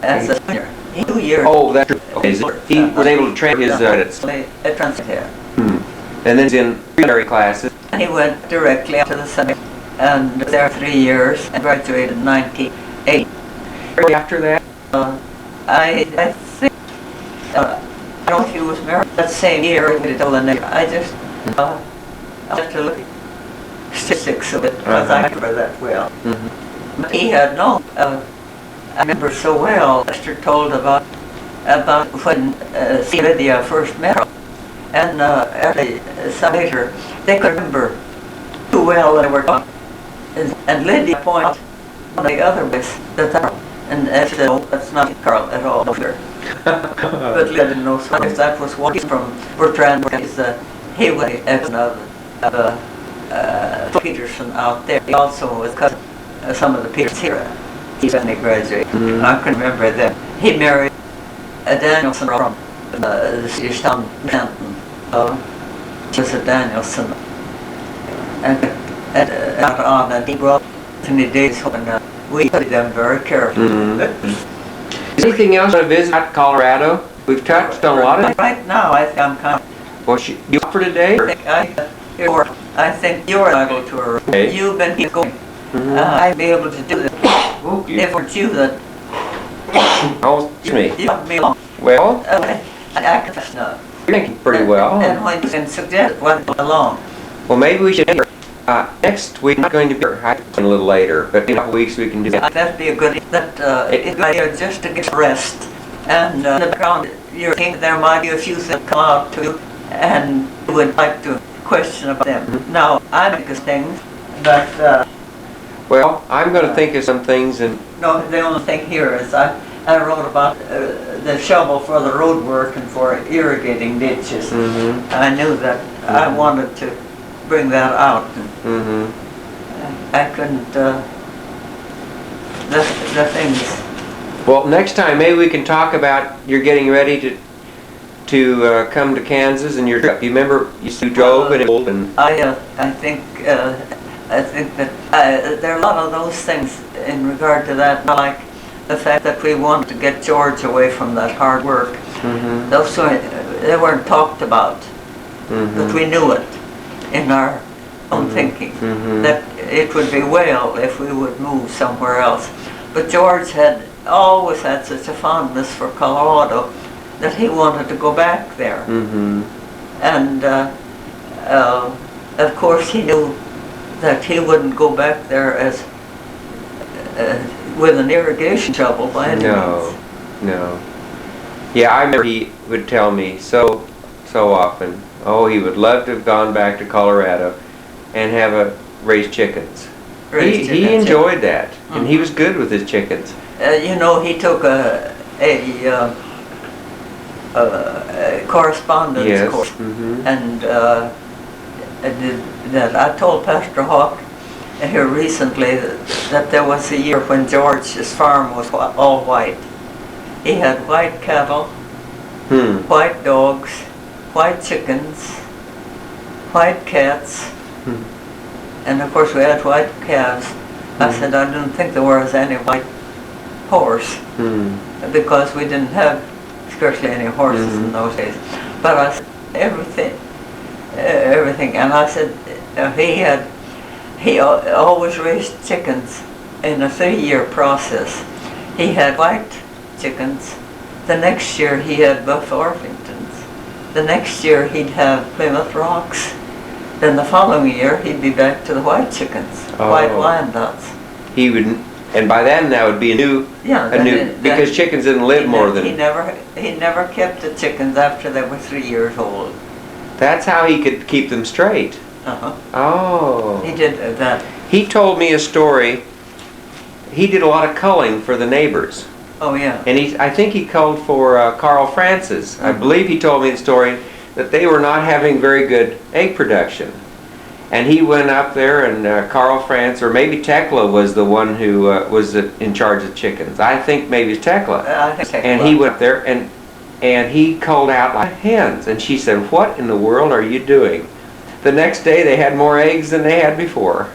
As a senior. 2 years. Oh, that's true. Okay. He was able to train his credits. And then he's in primary classes. And he went directly to the seminary and was there 3 years and graduated in 1980. After that? I think, I don't know if he was married that same year until the next. I have to look at statistics of it because I remember that well. But he had no. I remember so well. Esther told about when Lydia first met her, and some later they could remember too well they were talking. And Lydia pointed on the other ways that and Esther said, "Oh, that's not Carl at all." But Lydia didn't know so if that was one from Bertrand. He was Peterson out there. He also was cousin some of the Peters here. He's when he graduated. I can remember that. He married a Danielson from the Swedish town Canton. She was a Danielson. And he brought Anthony Days home, and we studied them very carefully. Is anything else to visit Colorado? We've touched on a lot of. Right now, I think I'm kind of. Well, you up for today? I think you're entitled to her. Okay. You've been going. I'd be able to do this. If it weren't you that. Oh, excuse me. You got me along. Well, I confess now. you're thinking pretty well. And when you can suggest one along. Well, maybe we should. Next week, I'm not going to be here. A little later, but in a couple weeks we can do that. That'd be a good. It's a good idea just to get rest. And in the background, you're thinking there might be a few things come out to you, and you would like to question about them. Now, I think of things, but. Well, I'm going to think of some things and. No, the only thing here is I wrote about the shovel for the road work and for irrigating ditches. I knew that I wanted to bring that out. I couldn't, the things. Well, next time maybe we can talk about you're getting ready to come to Kansas and your trip. You remember you drove and I think that there are a lot of those things in regard to that, like the fact that we wanted to get George away from that hard work. Those they weren't talked about, but we knew it in our own thinking that it would be well if we would move somewhere else. But George had always had such a fondness for Colorado that he wanted to go back there. And of course he knew that he wouldn't go back there as with an irrigation shovel by any means. No. Yeah, I remember he would tell me so often, oh, he would love to have gone back to Colorado and have raised chickens. He enjoyed that, and he was good with his chickens. You know, he took a correspondence course, and did that. I told Pastor Hawk here recently that there was a year when George's farm was all white. He had white cattle, white dogs, white chickens, white cats, and of course we had white calves. I said I didn't think there was any white horse because we didn't have scarcely any horses in those days. But I said everything, and I said he always raised chickens in a 3-year process. He had white chickens. The next year he had Buff Orpingtons. The next year he'd have Plymouth Rocks. Then the following year he'd be back to the white chickens, white Wyandottes. He would, and by then that would be a new, because chickens didn't live more than. He never kept the chickens after they were 3 years old. That's how he could keep them straight. Oh. He did that. He told me a story. He did a lot of culling for the neighbors. Oh yeah. And I think he culled for Carl Francis. I believe he told me the story that they were not having very good egg production. And he went up there, and Carl Francis, or maybe Tekla was the one who was in charge of chickens. I think maybe it's Tekla. I think Tekla. And he went up there and he culled out like hens. And she said, "What in the world are you doing?" The next day they had more eggs than they had before.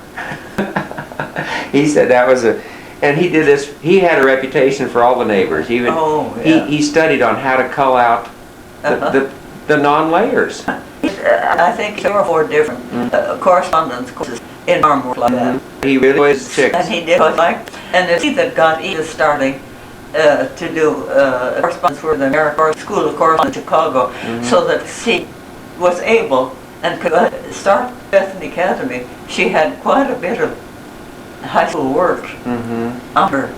He said that was and he did this. He had a reputation for all the neighbors. He he studied on how to cull out the non-layers. I think there were 4 different correspondence courses in farm work like that. He really was chickens. And he did and it's he that got Edith starting to do correspondence with the American School of Correspondence in Chicago, so that she was able and could start Bethany Academy. She had quite a bit of high school work on her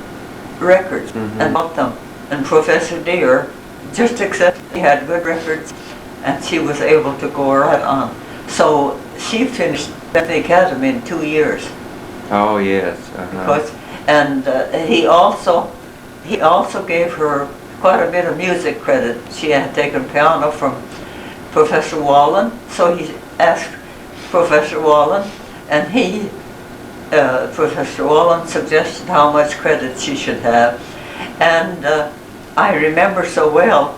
records and bought them. And Professor Deere just accepted he had good records, and she was able to go right on. So she finished Bethany Academy in 2 years. Oh yes. And he also gave her quite a bit of music credit. She had taken piano from Professor Wallen, so he asked Professor Wallen, and Professor Wallen suggested how much credit she should have. And I remember so well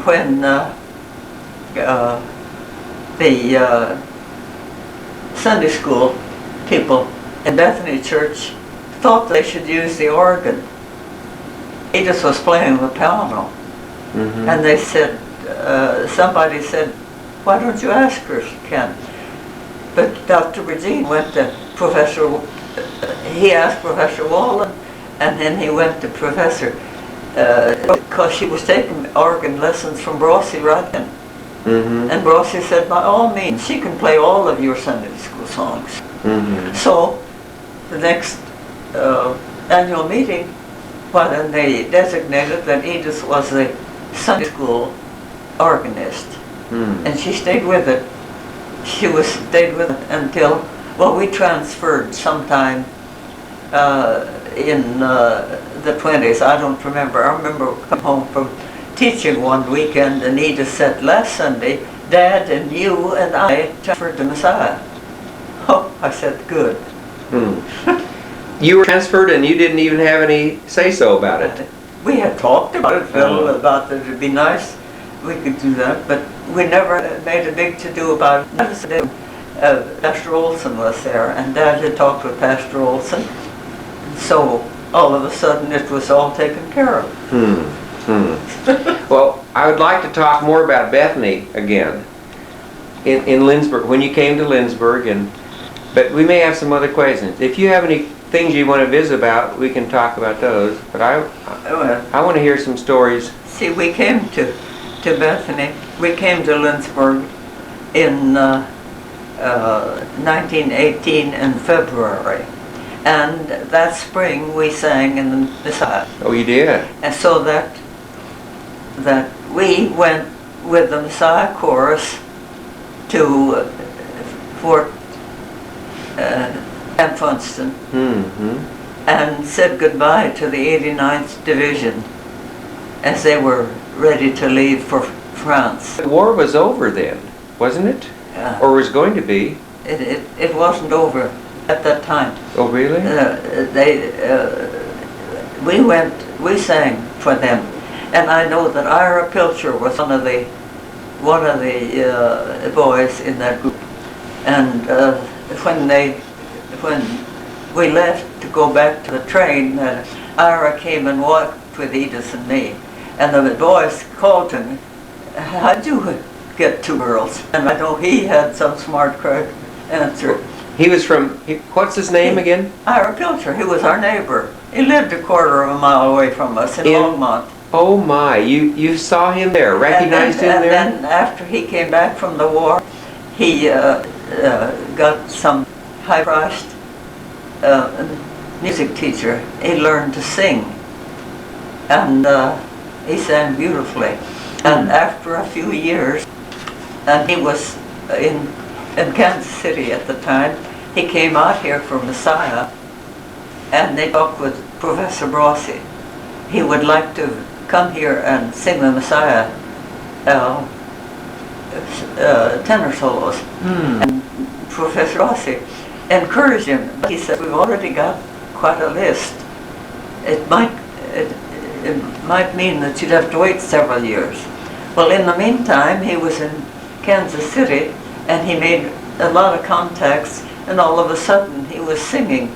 when the Sunday school people in Bethany Church thought they should use the organ. Edith was playing the piano, and they said, somebody said, "Why don't you ask her if she can?" But Dr. Regine went to he asked Professor Wallen, and then he went to Professor, because she was taking organ lessons from Brossie Rudkin. And Brossie said, "By all means, she can play all of your Sunday school songs." So the next annual meeting, when they designated that Edith was the Sunday school organist, and she stayed with it. She stayed with it until, well, we transferred sometime in the 20s. I don't remember. I remember coming home from teaching one weekend, and Edith said, last Sunday, Dad and you and I transferred to Messiah. Oh, I said, good. You were transferred and you didn't even have any say-so about it. We had talked about it, Phil, about that it'd be nice we could do that, but we never made a big to-do about it. Pastor Olson was there, and Dad had talked with Pastor Olson, so all of a sudden it was all taken care of. Well, I would like to talk more about Bethany again in Lindsborg, when you came to Lindsborg, but we may have some other questions. If you have any things you want to visit about, we can talk about those, but I want to hear some stories. See, we came to Bethany, we came to Lindsborg in 1918 in February, and that spring we sang in the Messiah. Oh, you did? And so that we went with the Messiah chorus to Fort Camp Funston, and said goodbye to the 89th Division as they were ready to leave for France. The war was over then, wasn't it? Or was going to be? It wasn't over at that time. Oh, really? We sang for them, and I know that Ira Pilcher was one of the boys in that group. And when we left to go back to the train, Ira came and walked with Edith and me, and the boys called to me, how'd you get two girls? And I know he had some smart answer. He was from, what's his name again? Ira Pilcher. He was our neighbor. He lived a quarter of a mile away from us in Longmont. Oh my, you saw him there, recognized him there? And then after he came back from the war, he got some high-priced music teacher. He learned to sing, and he sang beautifully. And after a few years, and he was in Kansas City at the time, he came out here for Messiah, and they talked with Professor Brossi. He would like to come here and sing the Messiah tenor solos. And Professor Brossi encouraged him. He said, we've already got quite a list. It might mean that you'd have to wait several years. Well, in the meantime, he was in Kansas City, and he made a lot of contacts, and all of a sudden he was singing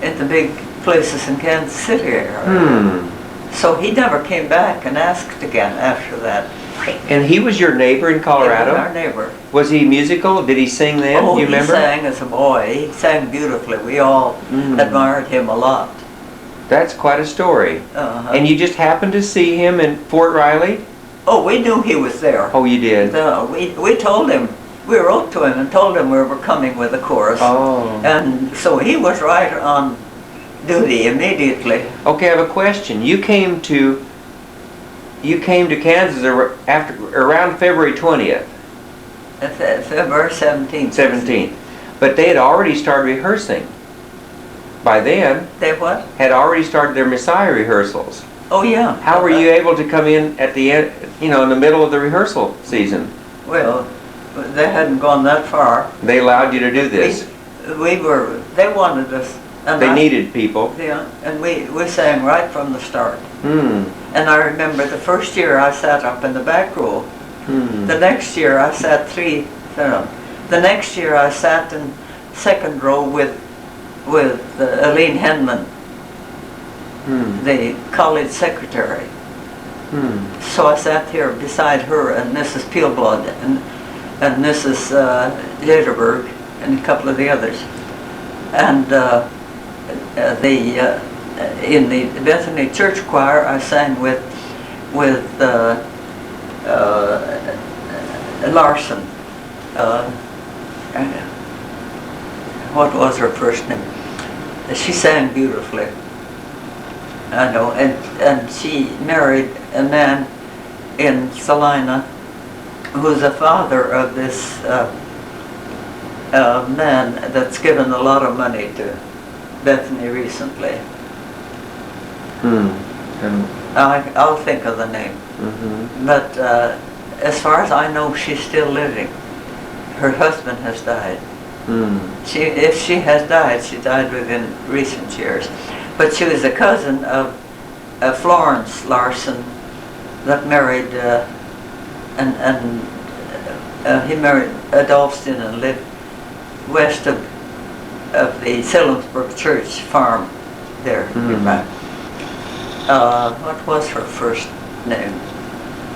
in the big places in Kansas City area. So he never came back and asked again after that. And he was your neighbor in Colorado? He was our neighbor. Was he musical? Did he sing then? Oh, you remember? He sang as a boy. He sang beautifully. We all admired him a lot. That's quite a story. And you just happened to see him in Fort Riley? Oh, we knew he was there. Oh, you did? We told him. We wrote to him and told him we were coming with the chorus. Oh. And so he was right on duty immediately. Okay, I have a question. You came to Kansas around February 20th. February 17th. 17th. But they had already started rehearsing. By then, They what? had already started their Messiah rehearsals. Oh, yeah. How were you able to come in at the end, in the middle of the rehearsal season? Well, they hadn't gone that far. They allowed you to do this. They wanted us. And They needed people. Yeah, and we sang right from the start. Hmm. And I remember the first year I sat up in the back row. Hmm. The next year I sat the next year I sat in second row with Aline Henman, the college secretary. So I sat here beside her and Mrs. Peelblad and Mrs. Jederberg and a couple of the others. And in the Bethany Church Choir, I sang with Larson. What was her first name? She sang beautifully. I know, and she married a man in Salina who's the father of this man that's given a lot of money to Bethany recently. And, I'll think of the name. But as far as I know, she's still living. Her husband has died. If she has died, she died within recent years. But she was a cousin of Florence Larson that married, he married Adolphson and lived west of the Selinsburg Church farm there. What was her first name?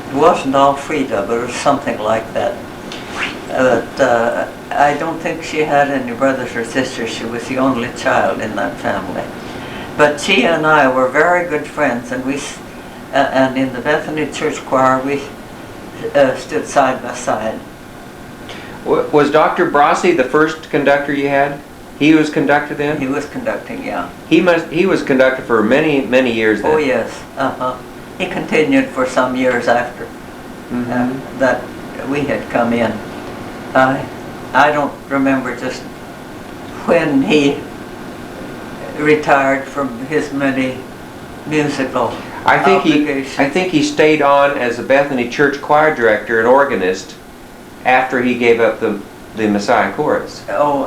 It wasn't Alfreda, but it was something like that. But I don't think she had any brothers or sisters. She was the only child in that family. But she and I were very good friends, and and in the Bethany Church Choir we stood side by side. Was Dr. Brossi the first conductor you had? He was conductor then? He was conducting, yeah. He was conductor for many years then. Oh yes, he continued for some years after that we had come in. I don't remember just when he retired from his many musical obligations. I think he stayed on as a Bethany Church choir director and organist after he gave up the Messiah chorus. Oh,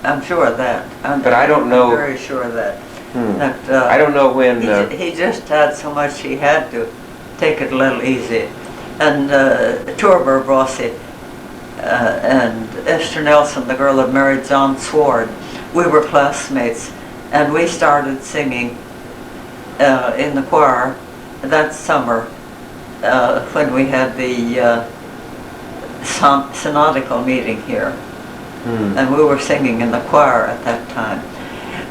I'm sure of that. But I don't know. I'm very sure of that. I don't know when. He just had so much he had to take it a little easy. And Torber Brossi and Esther Nelson, the girl that married John Sword, we were classmates, and we started singing in the choir that summer when we had the synodical meeting here. And we were singing in the choir at that time.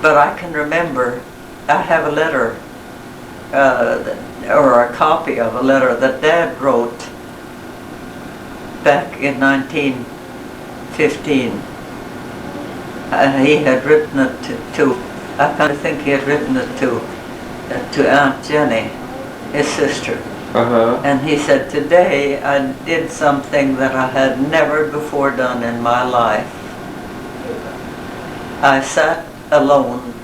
But I can remember, I have a letter, or a copy of a letter that Dad wrote back in 1915. He had written it to I kind of think he had written it to Aunt Jenny, his sister. And he said, "Today I did something that I had never before done in my life. I sat alone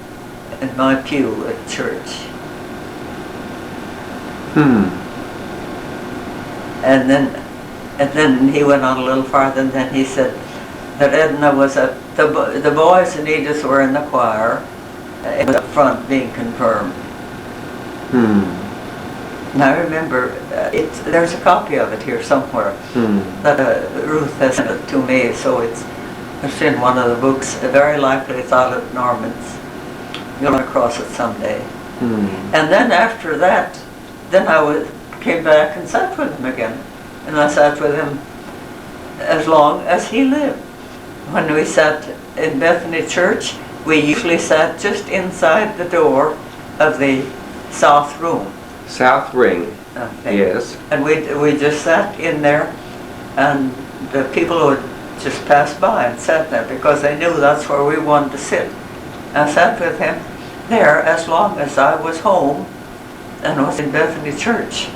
in my pew at church." And then he went on a little farther, and then he said that Edna was the boys and Edith were in the choir, it was up front being confirmed. And I remember, there's a copy of it here somewhere, that Ruth has sent it to me, so it's in one of the books. Very likely it's out at Norman's. You'll run across it someday. And then after that, then I came back and sat with him again. And I sat with him as long as he lived. When we sat in Bethany Church, we usually sat just inside the door of the south room. South Ring. Yes. And we just sat in there, and the people would just pass by and sat there because they knew that's where we wanted to sit. I sat with him there as long as I was home and was in Bethany Church.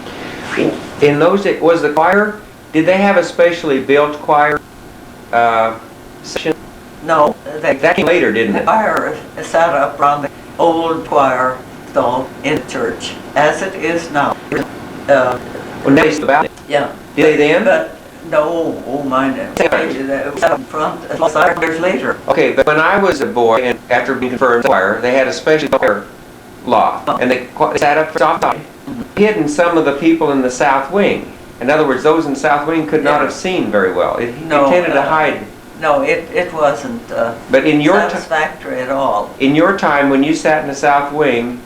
In those days, was the choir, did they have a specially built choir section? No. That came later, didn't it? The choir sat up around the old choir stall in the church, as it is now. Well, now it's about it. Yeah. Did they then? But no, oh my no. It was up front 5 years later. Okay, but when I was a boy, and after being confirmed in the choir, they had a special choir loft, and they sat up outside, hidden some of the people in the south wing. In other words, those in the south wing could not have seen very well. It tended to hide. No, it wasn't but in your satisfactory at all. In your time, when you sat in the south wing,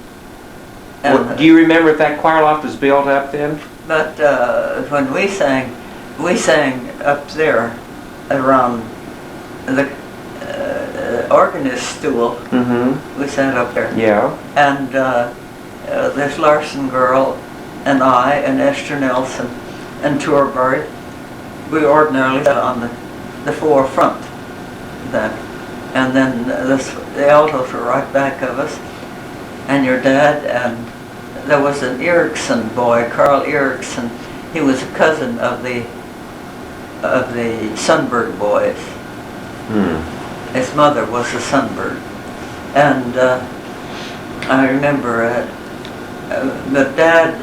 do you remember if that choir loft was built up then? But when we sang up there around the organist stool. We sat up there. Yeah. And this Larson girl and I and Esther Nelson and Torberg, we ordinarily sat on the forefront then. And then the altos were right back of us, and your dad, and there was an Erickson boy, Carl Erickson. He was a cousin of the Sunbird boys. His mother was a Sunbird. And I remember But Dad,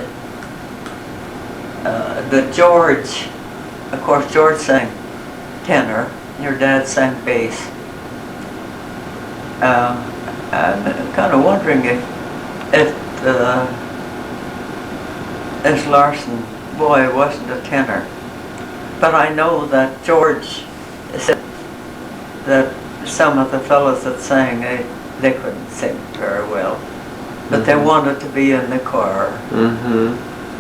George, of course George sang tenor, your dad sang bass. I'm kind of wondering if this Larson boy wasn't a tenor. But I know that George said that some of the fellows that sang, they couldn't sing very well. But they wanted to be in the choir.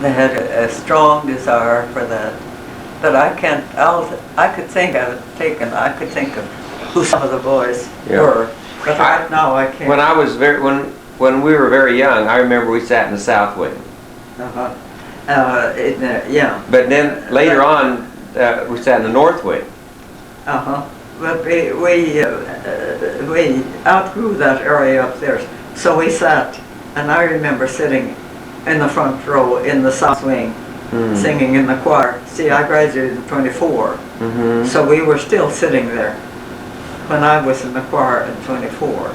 They had a strong desire for that. But I could think of who some of the boys were. But right now I can't. When we were very young, I remember we sat in the south wing. Yeah. But then later on, we sat in the north wing. But we outgrew that area up there, so we sat, and I remember sitting in the front row in the south wing, singing in the choir. See, I graduated in 24, so we were still sitting there when I was in the choir in 24.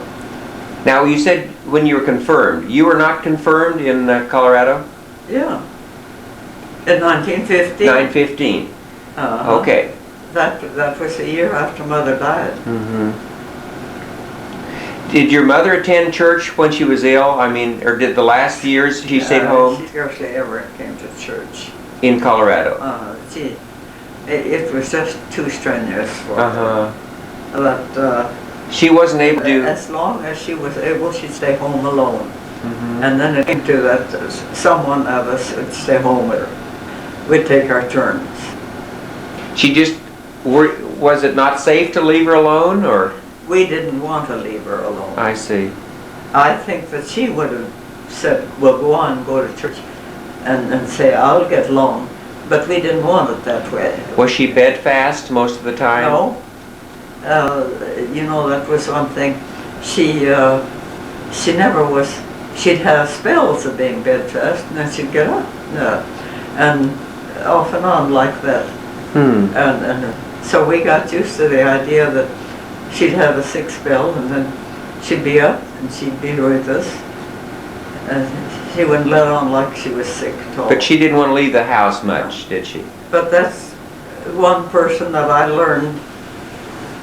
Now, you said when you were confirmed. You were not confirmed in Colorado? Yeah. In 1915. 915. Okay. That was the year after Mother died. Did your mother attend church when she was ill? I mean, or did the last years she stayed home? She scarcely ever came to church. In Colorado? It was just too strenuous for her. But she wasn't able to... As long as she was able, she'd stay home alone. And then it came to that someone of us would stay home with her. We'd take our turns. She just... Was it not safe to leave her alone, or...? We didn't want to leave her alone. I see. I think that she would have said, well, go to church and say, I'll get along. But we didn't want it that way. Was she bedfast most of the time? No. You know, that was one thing. She never was, she'd have spells of being bedfast, and then she'd get up. And off and on like that. And so we got used to the idea that she'd have a sick spell, and then she'd be up and she'd be with us. And she wouldn't let on like she was sick at all. But she didn't want to leave the house much, did she? But that's one person that I learned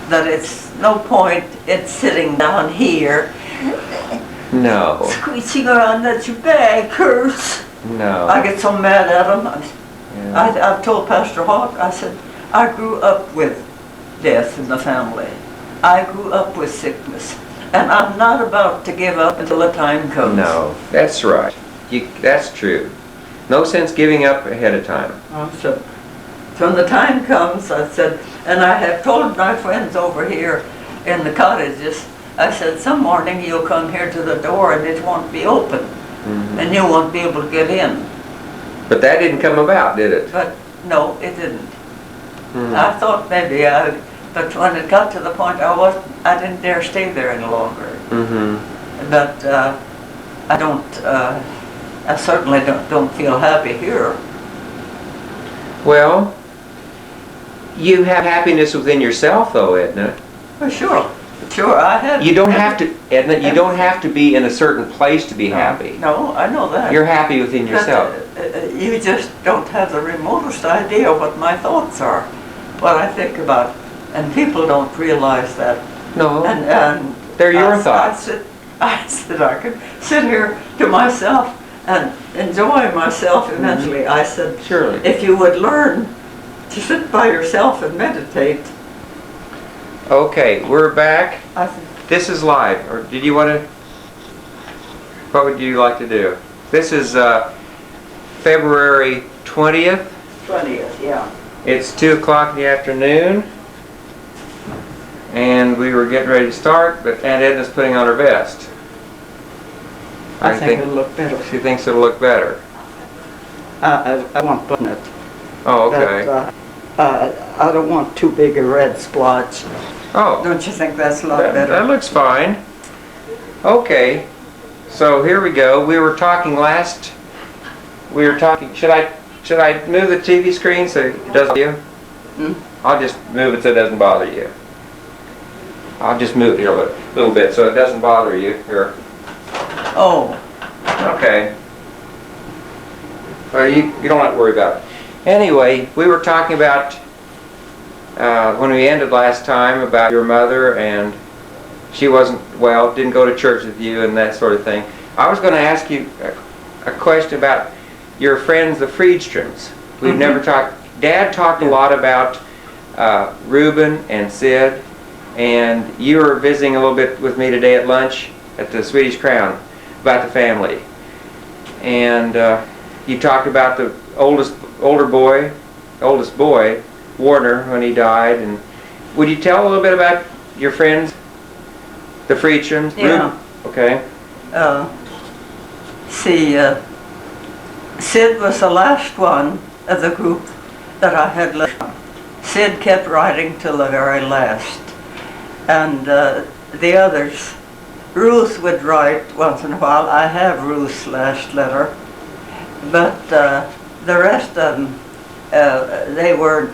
that it's no point in sitting down here. No. Squeezing around that your bag hurts. No. I get so mad at him. I've told Pastor Hawk, I said, I grew up with death in the family. I grew up with sickness. And I'm not about to give up until the time comes. No, that's right. That's true. No sense giving up ahead of time. So when the time comes, I said, and I have told my friends over here in the cottages, I said, some morning you'll come here to the door and it won't be open. And you won't be able to get in. But that didn't come about, did it? But no, it didn't. I thought maybe but when it got to the point I didn't dare stay there any longer. But I certainly don't feel happy here. Well, you have happiness within yourself, though, Edna. Well, sure, I have. You don't have to, Edna. You don't have to be in a certain place to be happy. No, I know that. You're happy within yourself. But, you just don't have the remotest idea what my thoughts are, what I think about, and people don't realize that. No. And they're your thoughts. I said I could sit here to myself and enjoy myself immensely. I said, surely, if you would learn to sit by yourself and meditate. Okay, we're back. This is live. Or did you want to? What would you like to do? This is February 20th. 20th, yeah. It's 2 o'clock in the afternoon, and we were getting ready to start, but Aunt Edna's putting on her vest. I think it'll look better. She thinks it'll look better. I won't button it. Oh, okay. But, I don't want too big a red splotch. Oh. Don't you think that's a lot better? That looks fine. Okay. So here we go. We were talking. Should I move the TV screen so it doesn't bother you? I'll just move it so it doesn't bother you. I'll just move it here a little bit so it doesn't bother you. Here. Oh. Okay. Well, you don't have to worry about it. Anyway, we were talking about, when we ended last time, about your mother, and she wasn't well, didn't go to church with you and that sort of thing. I was going to ask you a question about your friends, the Friedstroms. We've never talked. Dad talked a lot about Reuben and Sid, and you were visiting a little bit with me today at lunch at the Swedish Crown about the family. And you talked about the oldest boy, Warner, when he died. And would you tell a little bit about your friends, the Friedstroms? Yeah. Okay. Sid was the last one of the group that I had left. Sid kept writing till the very last. And the others, Ruth would write once in a while. I have Ruth's last letter. But the rest of them, they weren't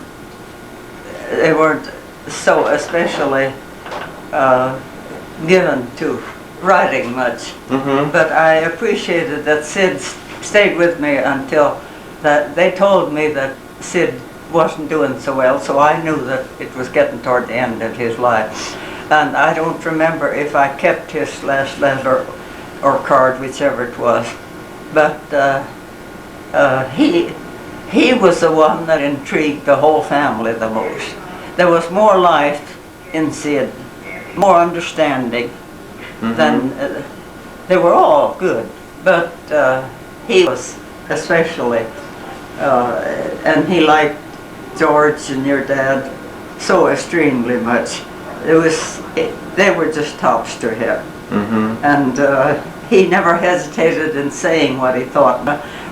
so especially given to writing much. But I appreciated that Sid stayed with me until that they told me that Sid wasn't doing so well, so I knew that it was getting toward the end of his life. And I don't remember if I kept his last letter or card, whichever it was. But he was the one that intrigued the whole family the most. There was more life in Sid, more understanding than they were all good, but he was especially, and he liked George and your dad so extremely much. They were just tops to him, and he never hesitated in saying what he thought.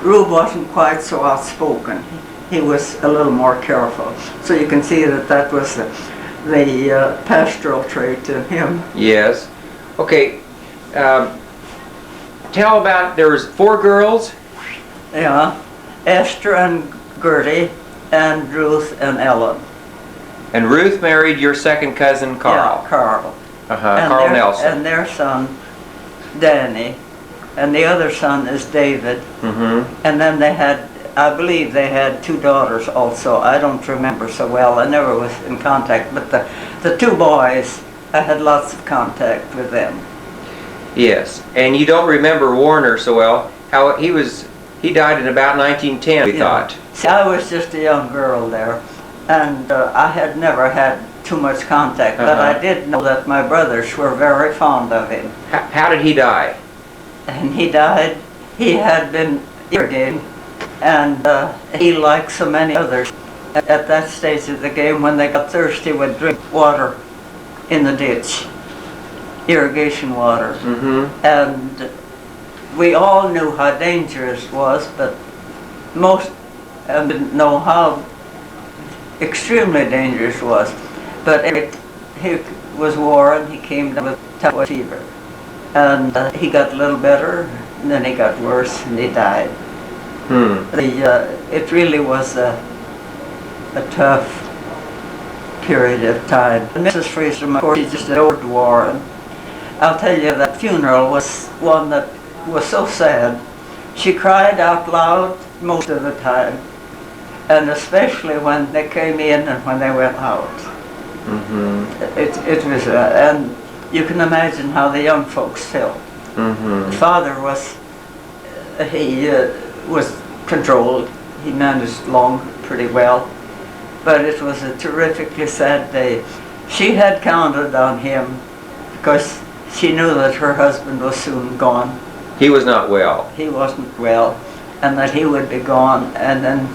Rube wasn't quite so outspoken. He was a little more careful. So you can see that that was the pastoral trait in him. Yes. Okay. Tell about, there was 4 girls? Yeah. Esther and Gertie and Ruth and Ellen. And Ruth married your second cousin, Carl. Yeah, Carl. Carl Nelson. And their son, Danny. And the other son is David. And then they had, I believe they had 2 daughters also. I don't remember so well. I never was in contact. But the 2 boys, I had lots of contact with them. Yes. And you don't remember Warner so well. How he died in about 1910, we thought. See, I was just a young girl there. And I had never had too much contact. But I did know that my brothers were very fond of him. How did he die? And he died, he had been irrigated, and he, like so many others, at that stage of the game, when they got thirsty, would drink water in the ditch, irrigation water. And we all knew how dangerous it was, but most didn't know how extremely dangerous it was. But he was warned, he came down with typhoid fever. And he got a little better, and then he got worse, and he died. It really was a tough period of time. And Mrs. Friedstrom, of course, she just adored Warren. I'll tell you, that funeral was one that was so sad. She cried out loud most of the time, and especially when they came in and when they went out. It was, and you can imagine how the young folks felt. The father was, he was controlled. He managed along pretty well. But it was a terrifically sad day. She had counted on him because she knew that her husband was soon gone. He was not well. He wasn't well, and that he would be gone. And then,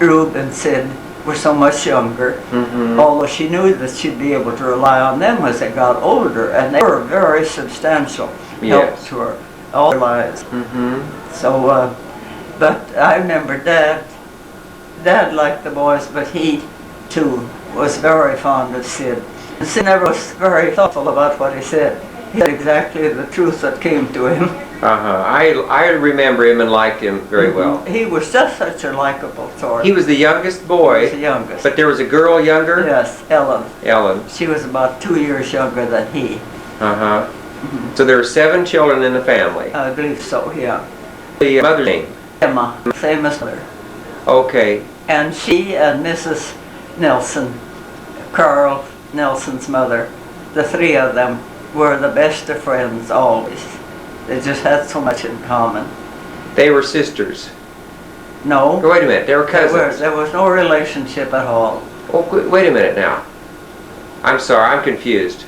Rube and Sid were so much younger, although she knew that she'd be able to rely on them as they got older, and they were very substantial help to her all their lives. So, but I remember Dad liked the boys, but he too was very fond of Sid. Sid never was very thoughtful about what he said. He said exactly the truth that came to him. I remember him and liked him very well. He was just such a likable sort. He was the youngest boy. He was the youngest. But there was a girl younger? Yes, Ellen. Ellen. She was about 2 years younger than he. So there were 7 children in the family. I believe so, yeah. The mother's name? Emma, same as her. Okay. And she and Mrs. Nelson, Carl Nelson's mother, the 3 of them were the best of friends always. They just had so much in common. They were sisters? No. Wait a minute, they were cousins? There was no relationship at all. Oh, wait a minute now. I'm sorry, I'm confused.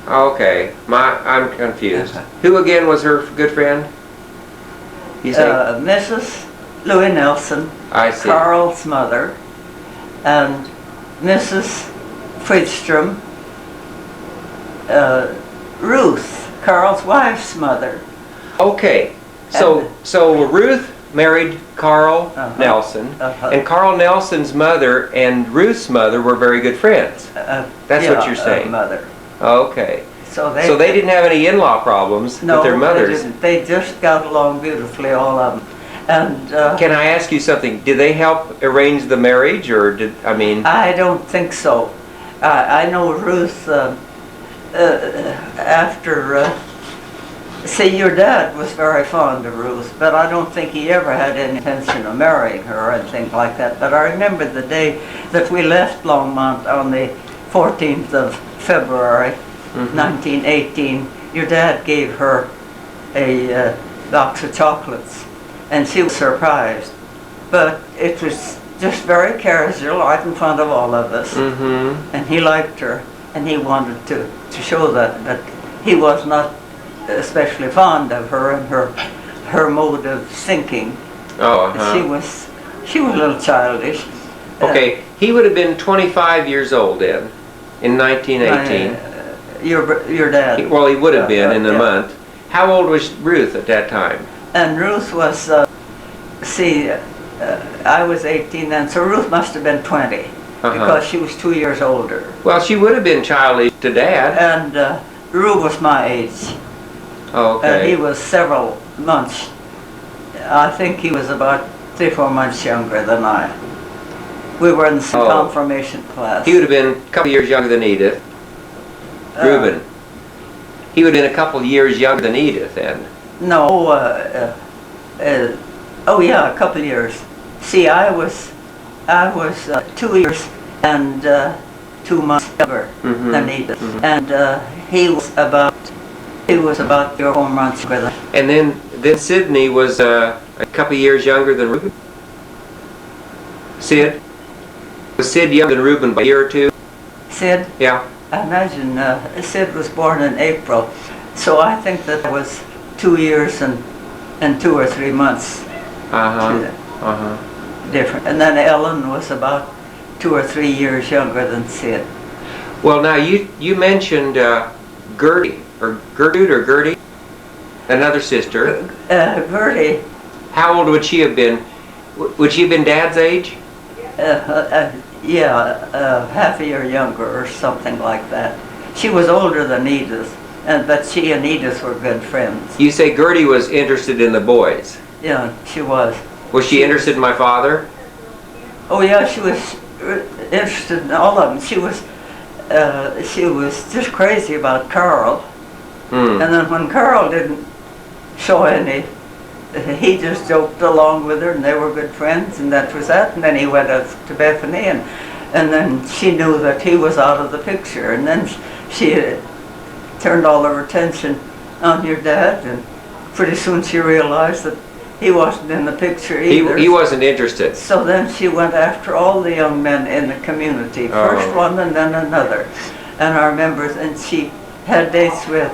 Okay, I'm confused. Who again was her good friend? You say? Mrs. Louis Nelson, I see. Carl's mother, and Mrs. Fridstrom, Ruth, Carl's wife's mother. Okay, so Ruth married Carl Nelson, and Carl Nelson's mother and Ruth's mother were very good friends. That's what you're saying. Mother. Okay. So they didn't have any in-law problems with their mothers. They just got along beautifully, all of them. And can I ask you something? Did they help arrange the marriage, or I don't think so. I know Ruth after. See, your dad was very fond of Ruth, but I don't think he ever had any intention of marrying her or anything like that. But I remember the day that we left Longmont on the 14th of February, 1918. Your dad gave her a box of chocolates, and she was surprised. But it was just very casual, right in front of all of us. And he liked her, and he wanted to show that he was not especially fond of her and her mode of thinking. She was a little childish. Okay, he would have been 25 years old then, in 1918. Your dad. Well, he would have been in a month. How old was Ruth at that time? And Ruth was, I was 18 then, so Ruth must have been 20, because she was 2 years older. Well, she would have been childish to Dad. And Ruth was my age. Okay. And he was several months. I think he was about 3-4 months younger than I. We were in the confirmation class. He would have been a couple years younger than Edith. Reuben. He would have been a couple years younger than Edith then. No, oh yeah, a couple years. See, I was 2 years and 2 months younger than Edith, and he was about 3 or 4 months younger. And then Sidney was a couple years younger than Reuben. Sid? Was Sid younger than Reuben by a year or 2? Sid? Yeah. I imagine Sid was born in April, so I think that was 2 years and 2 or 3 months different. And then Ellen was about 2 or 3 years younger than Sid. Well, now you mentioned Gertie, or Gertrude, or Gertie, another sister. Gertie. How old would she have been? Would she have been Dad's age? Yeah, half a year younger or something like that. She was older than Edith, but she and Edith were good friends. You say Gertie was interested in the boys. Yeah, she was. Was she interested in my father? Oh yeah, she was interested in all of them. She was just crazy about Carl. And then when Carl didn't show any, he just joked along with her, and they were good friends, and that was that. And then he went up to Bethany, and then she knew that he was out of the picture, and then she turned all her attention on your dad, and pretty soon she realized that he wasn't in the picture either. He wasn't interested. So then she went after all the young men in the community, first one and then another. And I remember, and she had dates with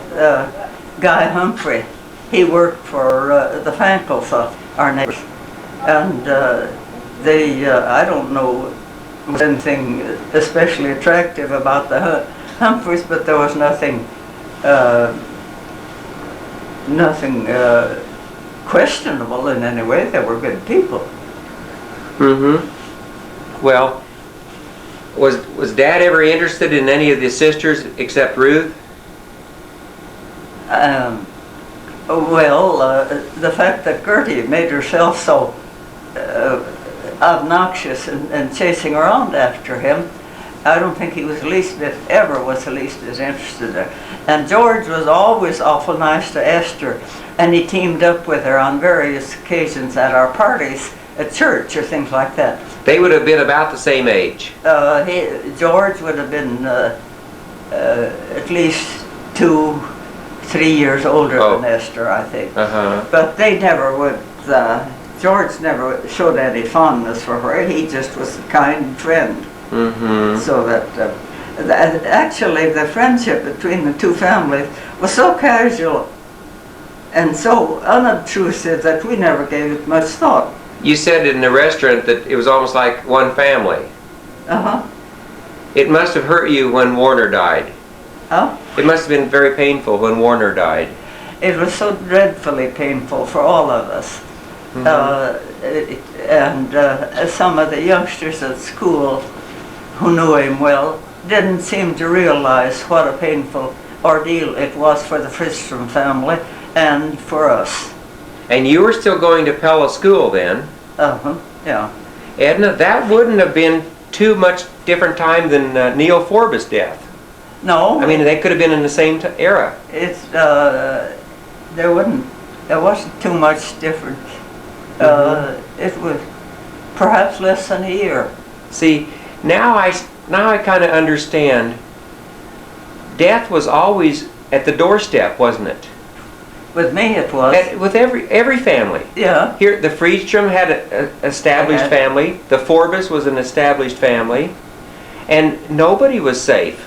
Guy Humphrey. He worked for the Fankles, our neighbors. And I don't know was anything especially attractive about the Humphreys, but there was nothing questionable in any way. They were good people. Well, was Dad ever interested in any of the sisters except Ruth? The fact that Gertie made herself so obnoxious and chasing around after him, I don't think he was the least bit, ever was the least bit interested in her. And George was always awful nice to Esther, and he teamed up with her on various occasions at our parties at church or things like that. They would have been about the same age. George would have been at least 2-3 years older than Esther, I think. But they never would, George never showed any fondness for her. He just was a kind friend. So that actually the friendship between the two families was so casual and so unobtrusive that we never gave it much thought. You said in the restaurant that it was almost like one family. It must have hurt you when Warner died. It must have been very painful when Warner died. It was so dreadfully painful for all of us. Some of the youngsters at school who knew him well didn't seem to realize what a painful ordeal it was for the Friström family and for us. And you were still going to Pella School then? Yeah. Edna, that wouldn't have been too much different time than Neil Forbes' death. No. I mean, they could have been in the same era. It's there wasn't too much difference. It was perhaps less than a year. See, now I kind of understand. Death was always at the doorstep, wasn't it? With me it was. With every family. Yeah. Here, the Friedstrom had an established family. The Forbes was an established family. And nobody was safe.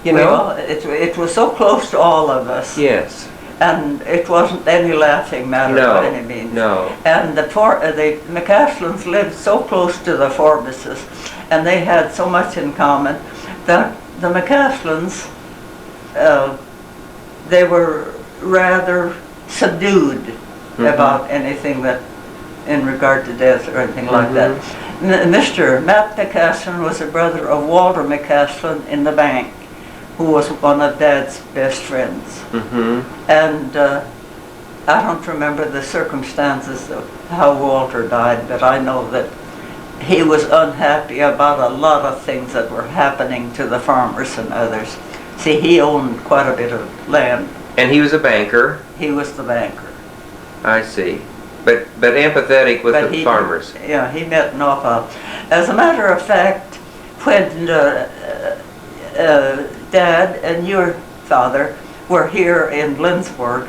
You know? Well, it was so close to all of us. Yes. And it wasn't any laughing matter by any means. No. And the McCaslins lived so close to the Forbeses, and they had so much in common that the McCaslins, they were rather subdued about anything that, in regard to death or anything like that. Mr. Matt McCaslin was a brother of Walter McCaslin in the bank, who was one of Dad's best friends. And I don't remember the circumstances of how Walter died, but I know that he was unhappy about a lot of things that were happening to the farmers and others. See, he owned quite a bit of land. And he was a banker. He was the banker. I see. But empathetic with the farmers. Yeah, he met an awful lot. As a matter of fact, when Dad and your father were here in Lindsborg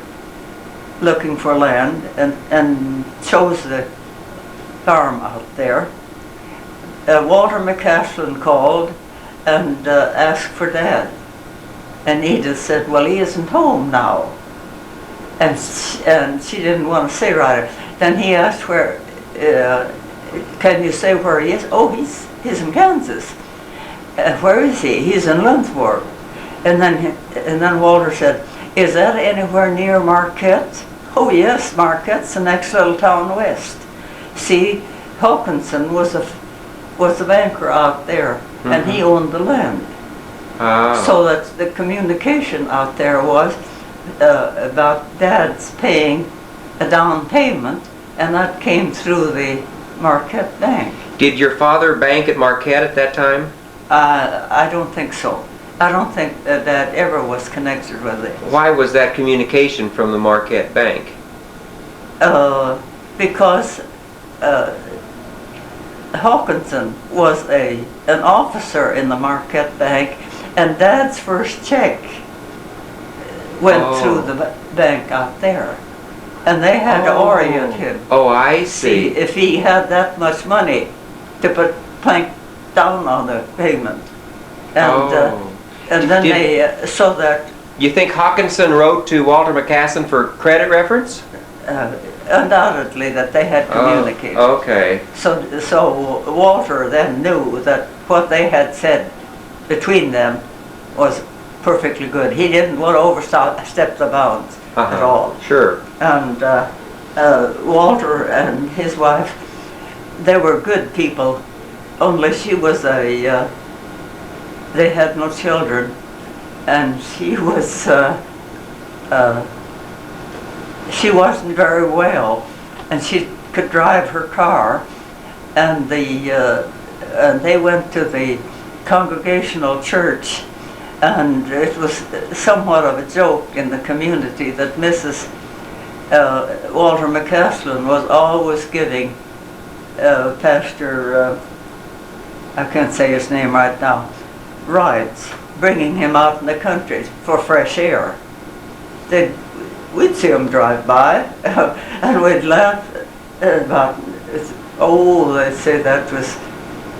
looking for land and chose the farm out there, Walter McCaslin called and asked for Dad. And Edith said, well, he isn't home now. And she didn't want to say right. Then he asked where, can you say where he is? Oh, he's in Kansas. Where is he? He's in Lindsborg. And then Walter said, is that anywhere near Marquette? Oh yes, Marquette's the next little town west. See, Hawkinson was the banker out there, and he owned the land. So that the communication out there was about Dad's paying a down payment, and that came through the Marquette Bank. Did your father bank at Marquette at that time? I don't think so. I don't think that Dad ever was connected with it. Why was that communication from the Marquette Bank? Because Hawkinson was an officer in the Marquette Bank, and Dad's first check went through the bank out there. And they had to orient him. Oh, I see. If he had that much money to put plank down on the payment. And then so that... You think Hawkinson wrote to Walter McCaslin for credit reference? Undoubtedly that they had communicated. Okay. So Walter then knew that what they had said between them was perfectly good. He didn't want to overstep the bounds at all. Sure. And Walter and his wife, they were good people, only she was they had no children, and she wasn't very well, and she could drive her car, and they went to the Congregational church, and it was somewhat of a joke in the community that Mrs. Walter McCaslin was always giving Pastor, I can't say his name right now, rides, bringing him out in the country for fresh air. We'd see him drive by, and we'd laugh about, oh, they'd say that was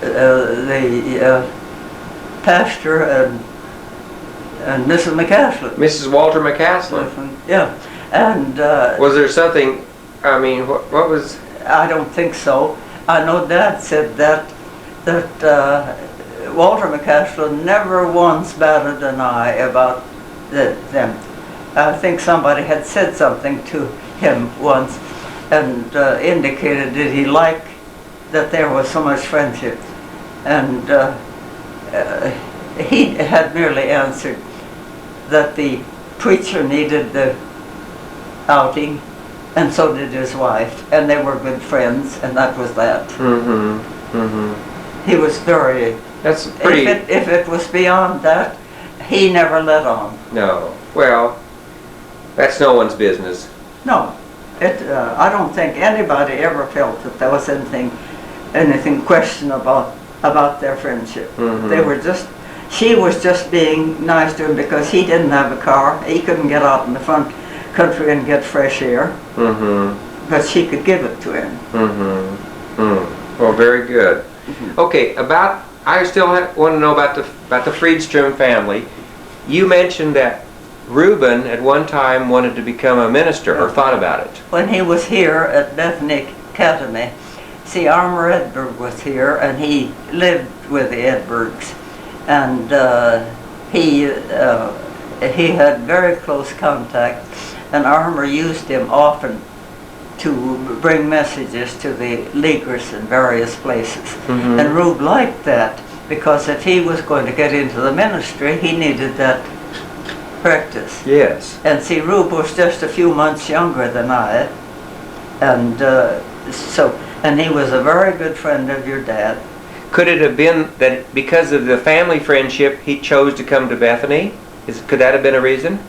the pastor and Mrs. McCaslin. Mrs. Walter McCaslin? Yeah. And was there something, I mean, what was... I don't think so. I know Dad said that Walter McCaslin never once batted an eye about them. I think somebody had said something to him once and indicated that he liked that there was so much friendship. And he had merely answered that the preacher needed the outing, and so did his wife, and they were good friends, and that was that. Mm-hmm. Mm-hmm. He was very... That's pretty... If it was beyond that, he never let on. No. Well, that's no one's business. No. I don't think anybody ever felt that there was anything questionable about their friendship. Mm-hmm. They were just... She was just being nice to him because he didn't have a car. He couldn't get out in the front country and get fresh air. Mm-hmm. But she could give it to him. Mm-hmm. Mm. Well, very good. Mm-hmm. Okay, I still want to know about the Friedstrom family. You mentioned that Reuben at one time wanted to become a minister, or thought about it. When he was here at Bethany Academy, see, Armour Edberg was here, and he lived with the Edbergs. And he had very close contact, and Armour used him often to bring messages to the Leaguers in various places. Mm-hmm. And Rube liked that, because if he was going to get into the ministry, he needed that practice. Yes. And see, Rube was just a few months younger than I, and and he was a very good friend of your dad. Could it have been that because of the family friendship, he chose to come to Bethany? Could that have been a reason?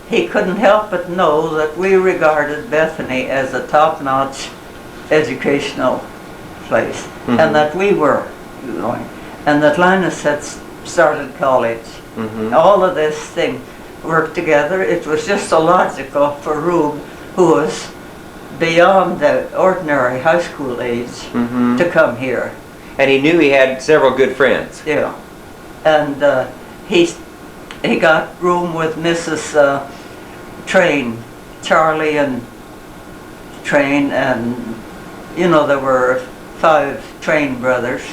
He couldn't help but know that we regarded Bethany as a top-notch educational place, mm-hmm. and that we were going, and that Linus had started college. Mm-hmm. All of this thing worked together. It was just so logical for Rube, who was beyond the ordinary high school age, mm-hmm. to come here. And he knew he had several good friends. Yeah. And he got room with Mrs. Train, Charlie and Train, and there were 5 Train brothers.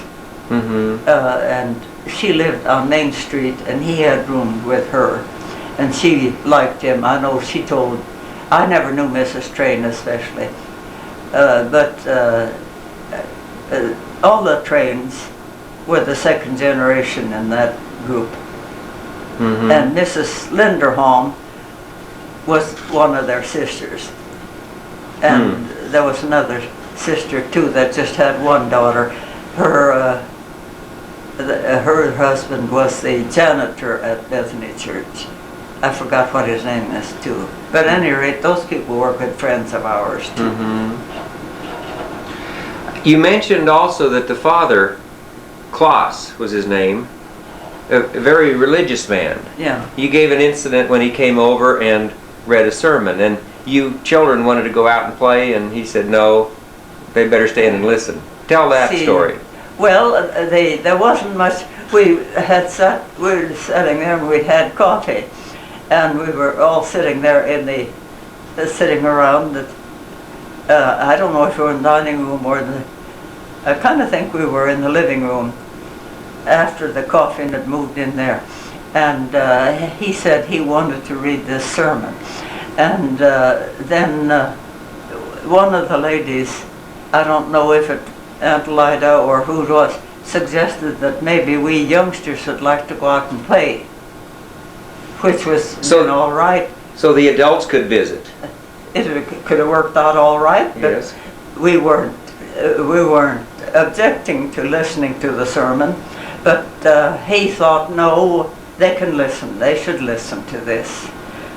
Mm-hmm. And she lived on Main Street, and he had room with her. And she liked him. I know she told... I never knew Mrs. Train especially, but all the Trains were the second generation in that group. Mm-hmm. And Mrs. Linderholm was one of their sisters. And there was another sister too that just had one daughter. Her husband was the janitor at Bethany Church. I forgot what his name is too. But at any rate, those people were good friends of ours too. Mm-hmm. You mentioned also that the father, Klaus was his name, a very religious man. Yeah. You gave an incident when he came over and read a sermon, and you children wanted to go out and play, and he said no, they better stay in and listen. Tell that story. Well, there wasn't much. We were sitting there and we'd had coffee, and we were all sitting there sitting around. I don't know if we were in the dining room or I kind of think we were in the living room after the coffee had moved in there. And he said he wanted to read this sermon. And then one of the ladies, I don't know if it Aunt Lida or who it was, suggested that maybe we youngsters would like to go out and play, which was all right. So the adults could visit. It could have worked out all right, but yes. we weren't we weren't objecting to listening to the sermon, but he thought, no, they can listen. They should listen to this.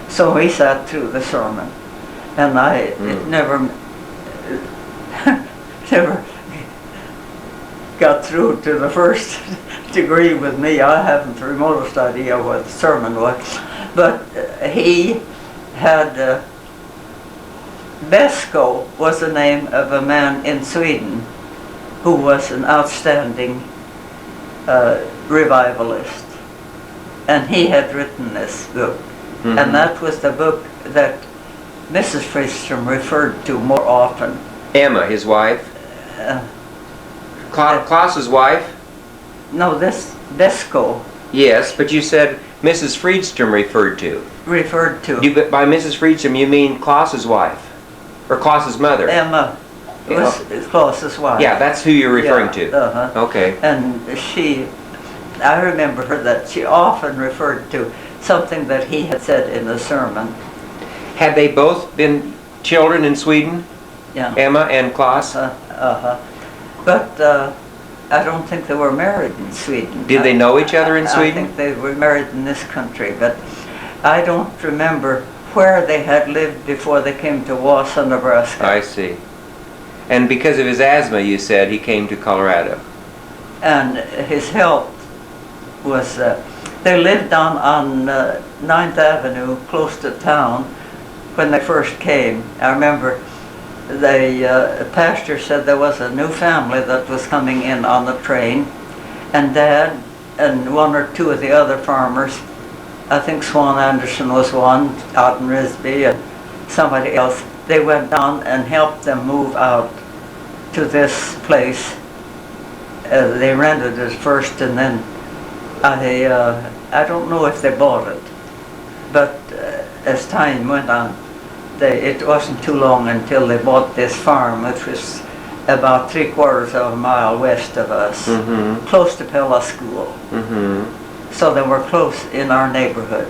So he sat through the sermon, and it never got through to the first degree with me. I haven't the remotest idea what the sermon was, but he had Besko was the name of a man in Sweden who was an outstanding revivalist, and he had written this book, and that was the book that Mrs. Friedstrom referred to more often. Emma, his wife? Klaus's wife? No, this Besko. Yes, but you said Mrs. Friedstrom referred to. Referred to. By Mrs. Friedstrom, you mean Klaus's wife? Or Klaus's mother? Emma was Klaus's wife. Yeah, that's who you're referring to. Okay. And I remember her that she often referred to something that he had said in the sermon. Had they both been children in Sweden? Yeah. Emma and Klaus? But I don't think they were married in Sweden. Did they know each other in Sweden? I think they were married in this country, but I don't remember where they had lived before they came to Wausau, Nebraska. I see. And because of his asthma, you said, he came to Colorado. And his health was, they lived on 9th Avenue, close to town, when they first came. I remember the pastor said there was a new family that was coming in on the train, and Dad and one or two of the other farmers, I think Swan Anderson was one, out in Risby, and somebody else, they went down and helped them move out to this place. They rented it first, and then I don't know if they bought it, but as time went on, it wasn't too long until they bought this farm, which was about 3/4 of a mile west of us, close to Pella School. So they were close in our neighborhood.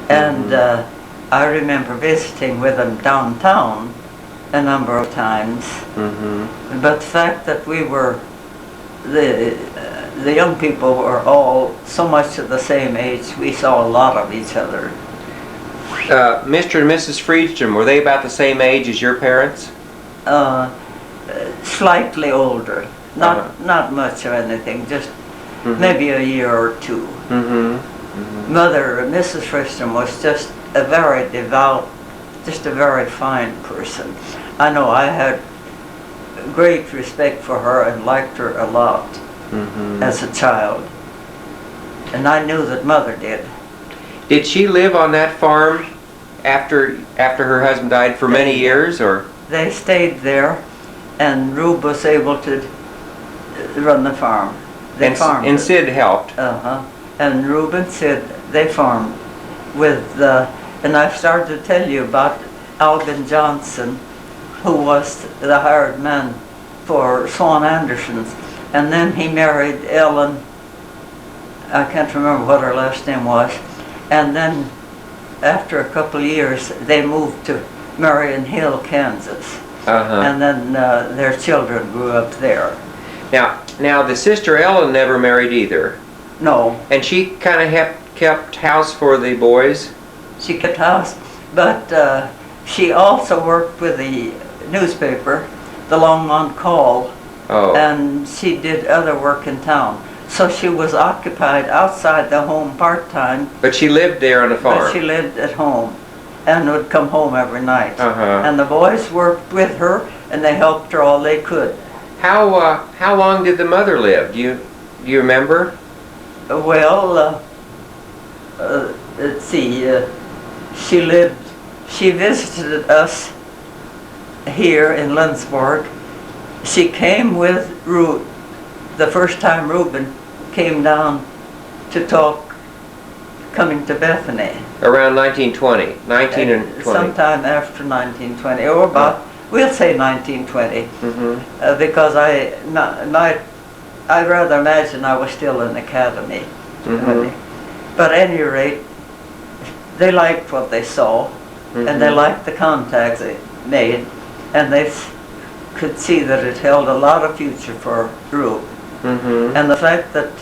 And I remember visiting with them downtown a number of times. But the fact that we were, the young people were all so much of the same age, we saw a lot of each other. Mr. and Mrs. Friedstrom, were they about the same age as your parents? Slightly older. Not much of anything, just maybe a year or two. Mother, Mrs. Friedstrom, was just a very devout, just a very fine person. I know I had great respect for her and liked her a lot as a child. And I knew that Mother did. Did she live on that farm after her husband died for many years, or? They stayed there, and Rube was able to run the farm. They farmed. And Sid helped. And Rube and Sid, they farmed with, and I've started to tell you about Albin Johnson, who was the hired man for Swan Anderson's, and then he married Ellen, I can't remember what her last name was, and then after a couple of years they moved to Marion Hill, Kansas, and then their children grew up there. Now the sister Ellen never married either. No. And she kind of kept house for the boys? She kept house, but she also worked with the newspaper, the Longmont Call, and she did other work in town. So she was occupied outside the home part-time. But she lived there on the farm? But she lived at home and would come home every night. Uh-huh. And the boys worked with her, and they helped her all they could. How long did the mother live? Do you remember? Well, let's see, she visited us here in Lindsborg. She came with Ruth, the first time Reuben came down to talk, coming to Bethany. Around 1920, 19 and 20. Sometime after 1920, or about, we'll say 1920, because I'd rather imagine I was still in academy. But at any rate, they liked what they saw, and they liked the contacts they made, and could see that it held a lot of future for Rube. Mm-hmm. And the fact that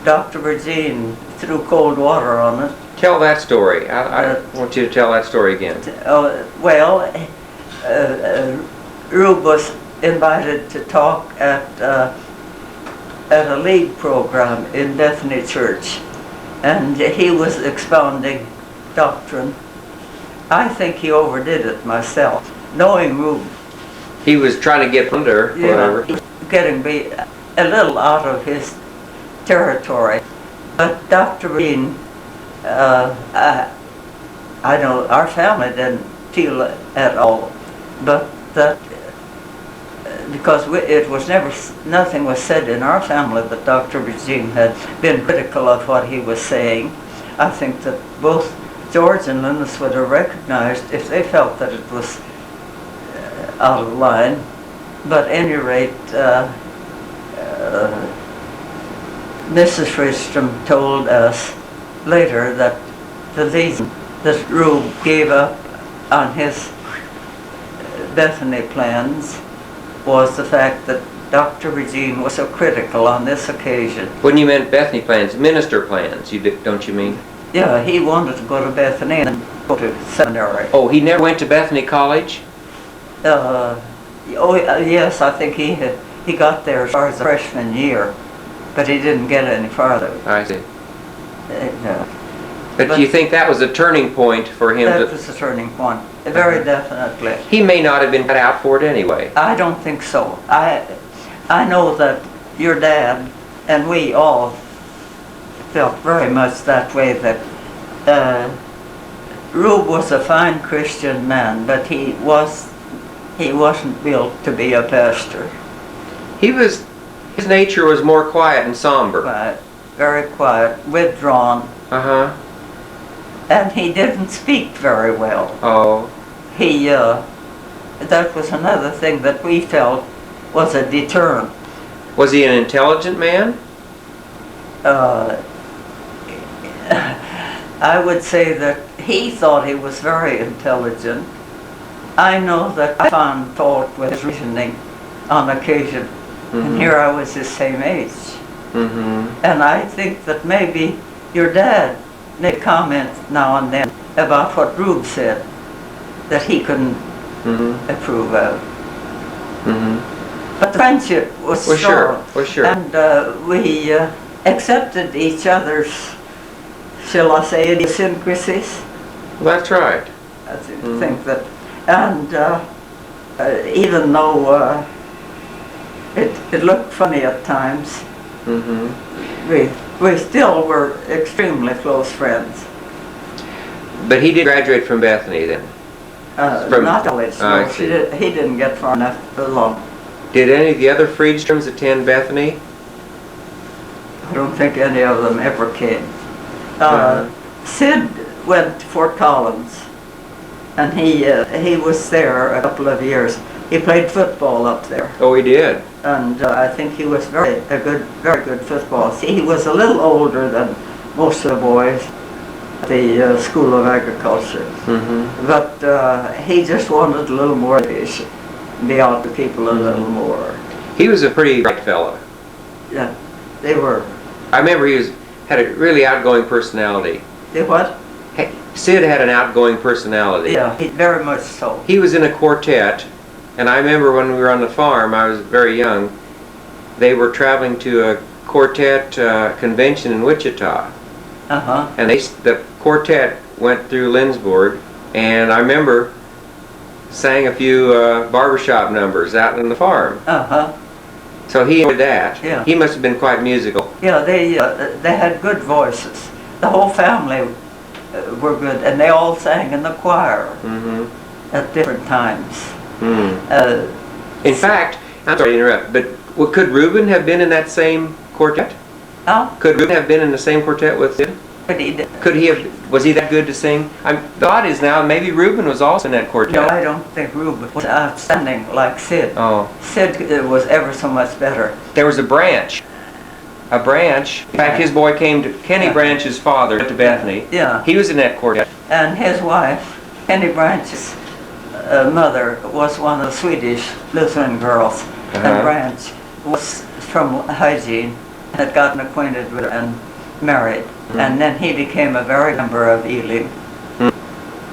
Dr. Virgin threw cold water on it. Tell that story. I want you to tell that story again. Rube was invited to talk at a league program in Bethany Church, and he was expounding doctrine. I think he overdid it myself, knowing Rube. He was trying to get under, whatever. He was getting a little out of his territory. But Dr. Bean, I know our family didn't feel it at all, but that because it was nothing was said in our family that Dr. Virgin had been critical of what he was saying. I think that both George and Linus would have recognized if they felt that it was out of line. But at any rate, Mrs. Friedstrom told us later that the reason that Rube gave up on his Bethany plans was the fact that Dr. Virgin was so critical on this occasion. When you meant Bethany plans, minister plans, don't you mean? Yeah, he wanted to go to Bethany and go to seminary. Oh, he never went to Bethany College? Yes, I think he got there as far as the freshman year, but he didn't get any farther. I see. No. But you think that was a turning point for him? That was a turning point, very definitely. He may not have been cut out for it anyway. I don't think so. I know that your dad and we all felt very much that way, that Rube was a fine Christian man, but he wasn't built to be a pastor. His nature was more quiet and somber. Quiet, very quiet, withdrawn. Uh-huh. And he didn't speak very well. Oh. That was another thing that we felt was a deterrent. Was he an intelligent man? I would say that he thought he was very intelligent. I know that I found fault with his reasoning on occasion, and here I was his same age. Mm-hmm. And I think that maybe your dad made comments now and then about what Rube said that he couldn't approve of. Mm-hmm. But the friendship was strong. Well, sure. And we accepted each other's, shall I say, idiosyncrasies. Well, that's right. I think that, and even though it looked funny at times, we still were extremely close friends. But he did graduate from Bethany then? Not college, no. He didn't get far enough along. Did any of the other Friedstroms attend Bethany? I don't think any of them ever came. Sid went to Fort Collins, and he was there a couple of years. He played football up there. Oh, he did? And I think he was very good football. See, he was a little older than most of the boys at the School of Agriculture. But he just wanted a little more education, be out to people a little more. He was a pretty bright fellow. Yeah, they were. I remember had a really outgoing personality. They what? Sid had an outgoing personality. Yeah, very much so. He was in a quartet, and I remember when we were on the farm, I was very young, they were traveling to a quartet convention in Wichita. And the quartet went through Lindsborg, and I remember sang a few barbershop numbers out on the farm. So he did that. Yeah. He must have been quite musical. Yeah, they had good voices. The whole family were good, and they all sang in the choir at different times. In fact, I'm sorry to interrupt, but could Reuben have been in that same quartet? Could Reuben have been in the same quartet with Sid? Could he have? Was he that good to sing? The thought is now maybe Reuben was also in that quartet. No, I don't think Reuben was outstanding like Sid. Oh. Sid was ever so much better. There was a branch. In fact, his boy came to Kenny Branch's father went to Bethany. Yeah. He was in that quartet. And his wife, Penny Branch's mother was one of the Swedish Lutheran girls, and Branch was from hygiene, had gotten acquainted with her and married, and then he became a very member of Ealing.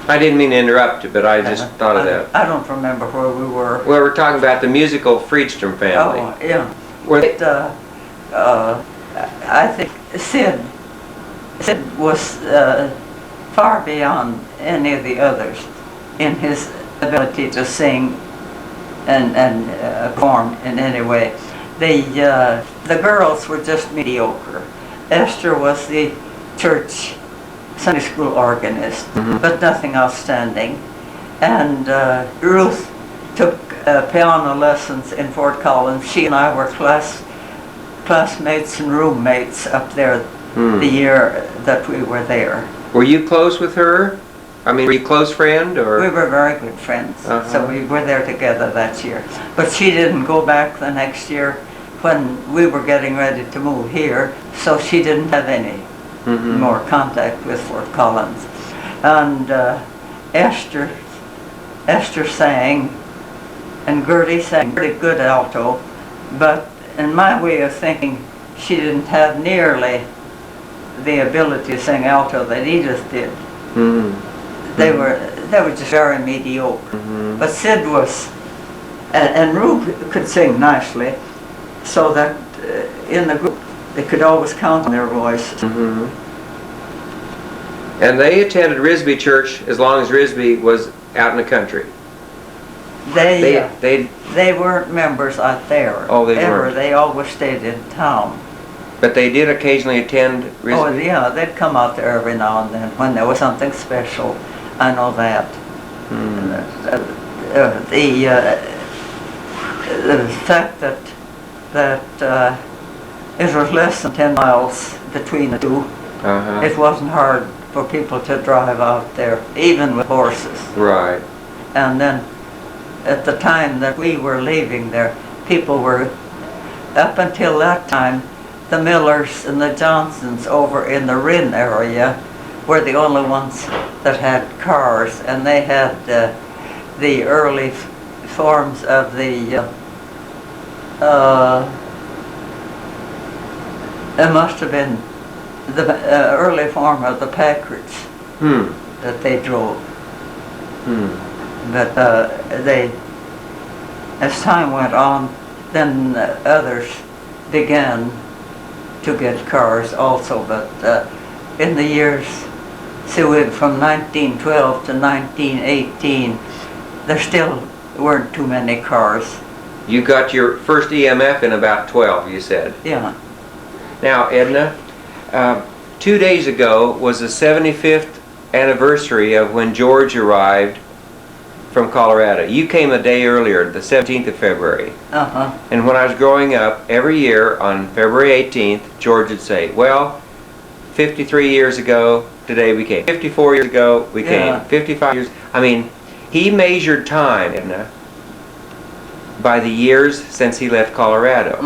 I didn't mean to interrupt you, but I just thought of that. I don't remember where we were. Well, we're talking about the musical Friedstrom family. Oh, yeah. Were they, I think Sid was far beyond any of the others in his ability to sing and perform in any way. The girls were just mediocre. Esther was the church Sunday school organist, but nothing outstanding. And Ruth took piano lessons in Fort Collins. She and I were classmates and roommates up there the year that we were there. were you close with her? I mean, were you a close friend, or? We were very good friends, so we were there together that year. But she didn't go back the next year when we were getting ready to move here, so she didn't have any more contact with Fort Collins. And Esther sang, and Gertie sang pretty good alto, but in my way of thinking, she didn't have nearly the ability to sing alto that Edith did. They were just very mediocre. But Sid was, and Rube could sing nicely, so that in the group they could always count on their voice. And they attended Risby Church as long as Risby was out in the country. They weren't members out there. Oh, they weren't. They always stayed in town. But they did occasionally attend Risby? Oh, yeah, they'd come out there every now and then when there was something special. I know that. The fact that it was less than 10 miles between the two, it wasn't hard for people to drive out there, even with horses. Right. And then at the time that we were leaving there, people were, up until that time, the Millers and the Johnsons over in the Ryn area were the only ones that had cars, and they had the early forms of the it must have been the early form of the Packards that they drove. But as time went on, then others began to get cars also. But in the years, from 1912 to 1918, there still weren't too many cars. You got your first EMF in about 12, you said. Yeah. Now, Edna, 2 days ago was the 75th anniversary of when George arrived from Colorado. You came a day earlier, the 17th of February. And when I was growing up, every year on February 18th, George would say, well, 53 years ago, today we came. 54 years ago, we came. 55 years. I mean, he measured time, Edna, by the years since he left Colorado.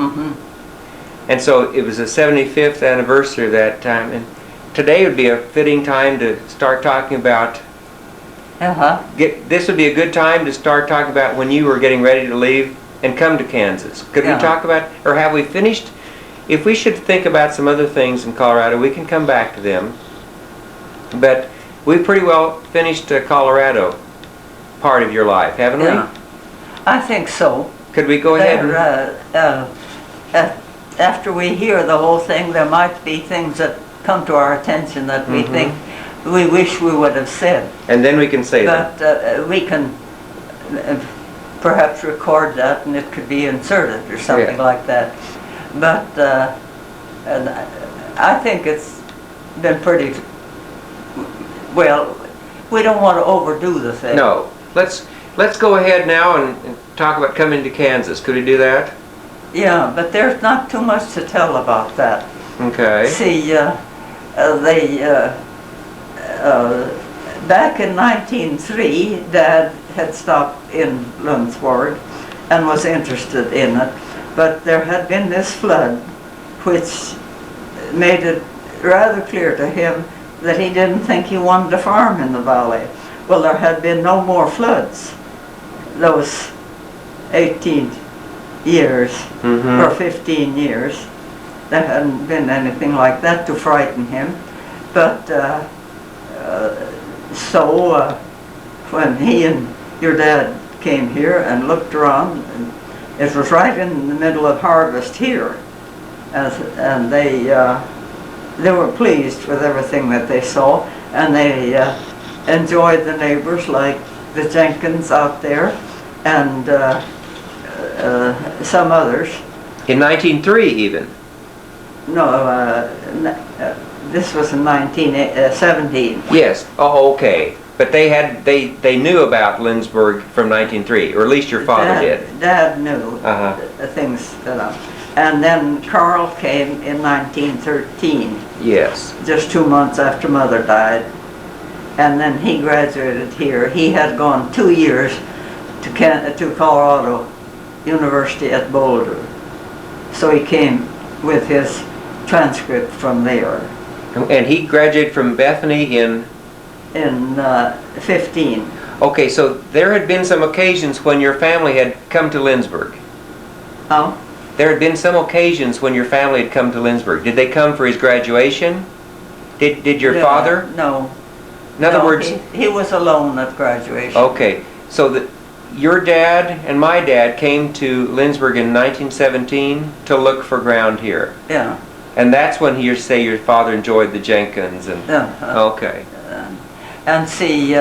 And so it was the 75th anniversary of that time. And today would be a fitting time to start talking about this would be a good time to start talking about when you were getting ready to leave and come to Kansas. Could we talk about, or have we finished? If we should think about some other things in Colorado, we can come back to them. But we pretty well finished Colorado part of your life, haven't we? I think so. Could we go ahead and... after we hear the whole thing, there might be things that come to our attention that we think we wish we would have said. And then we can say that. But we can perhaps record that, and it could be inserted or something like that. But I think it's been pretty well. We don't want to overdo the thing. No. Let's go ahead now and talk about coming to Kansas. Could we do that? Yeah, but there's not too much to tell about that. Okay. See, back in 1903, Dad had stopped in Lunsford and was interested in it, but there had been this flood which made it rather clear to him that he didn't think he wanted to farm in the valley. Well, there had been no more floods those 18 years or 15 years, there hadn't been anything like that to frighten him. But when he and your dad came here and looked around, and it was right in the middle of harvest here, and they were pleased with everything that they saw, and they enjoyed the neighbors like the Jenkins out there and some others. In 1903 even? No, this was in 1917. Yes. Oh, okay. But they knew about Lindsburg from 1903, or at least your father did. Dad knew things. And then Carl came in 1913. Yes. Just 2 months after Mother died. And then he graduated here. He had gone 2 years to Colorado University at Boulder. So he came with his transcript from there. And he graduated from Bethany in 15. Okay, so there had been some occasions when your family had come to Lindsburg. Oh? There had been some occasions when your family had come to Lindsburg. Did they come for his graduation? Did your father? No. In other words, he was alone at graduation. Okay, so your dad and my dad came to Lindsburg in 1917 to look for ground here. Yeah. And that's when you say your father enjoyed the Jenkins and. Okay. And see,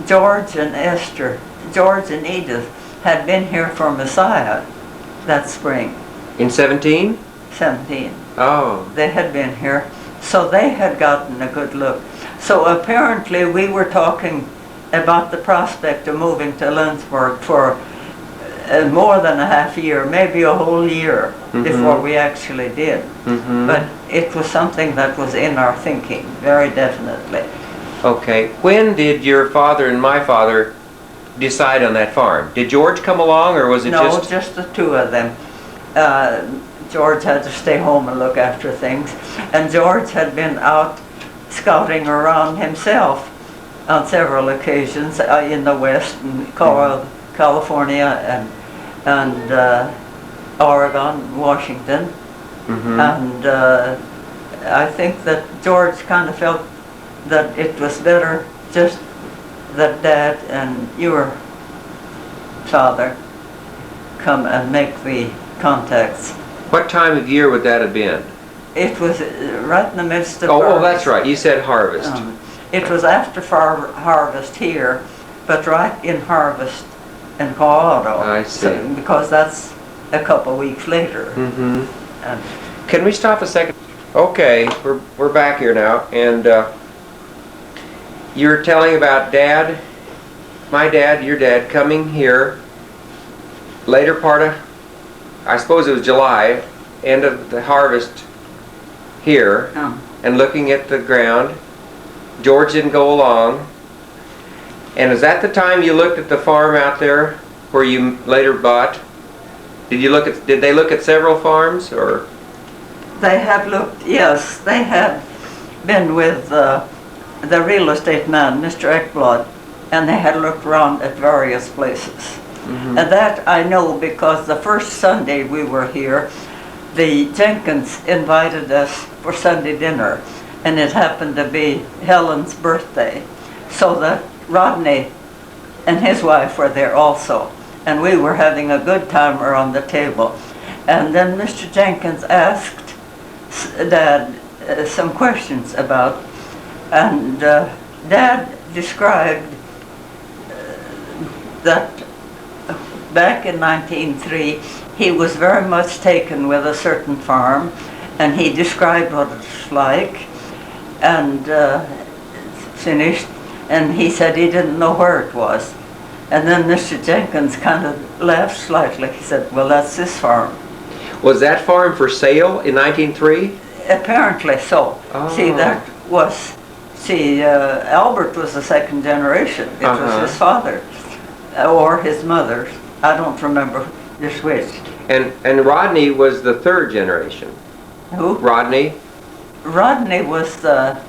George and Edith had been here for Messiah that spring. In 17? 17. Oh. They had been here, so they had gotten a good look. So apparently we were talking about the prospect of moving to Lindsburg for more than a half year, maybe a whole year before we actually did. But it was something that was in our thinking, very definitely. Okay. When did your father and my father decide on that farm? Did George come along, or was it No, just... just the two of them. George had to stay home and look after things. And George had been out scouting around himself on several occasions in the West, in California and Oregon, Washington. And I think that George kind of felt that it was better just that Dad and your father come and make the contacts. What time of year would that have been? It was right in the midst of Oh, that's right. You said harvest. It was after harvest here, but right in harvest in Colorado. I see. So, because that's a couple weeks later. Can we stop a second? Okay, we're back here now, and you're telling about Dad, my dad, your dad, coming here later part of, I suppose it was July, end of the harvest here, and looking at the ground. George didn't go along. And is that the time you looked at the farm out there where you later bought? Did they look at several farms, or? They had looked, yes, they had been with the real estate man, Mr. Ekblad, and they had looked around at various places. And that I know because the first Sunday we were here, the Jenkins invited us for Sunday dinner, and it happened to be Helen's birthday, so that Rodney and his wife were there also, and we were having a good time around the table. And then Mr. Jenkins asked Dad some questions about, and Dad described that back in 1903 he was very much taken with a certain farm, and he described what it was like, and finished, and he said he didn't know where it was. And then Mr. Jenkins kind of laughed slightly. He said, well, that's this farm. Was that farm for sale in 1903? Apparently so. Oh. Albert was the second generation. It was his father or his mother. I don't remember just which. And Rodney was the third generation. Who? Rodney? Rodney was the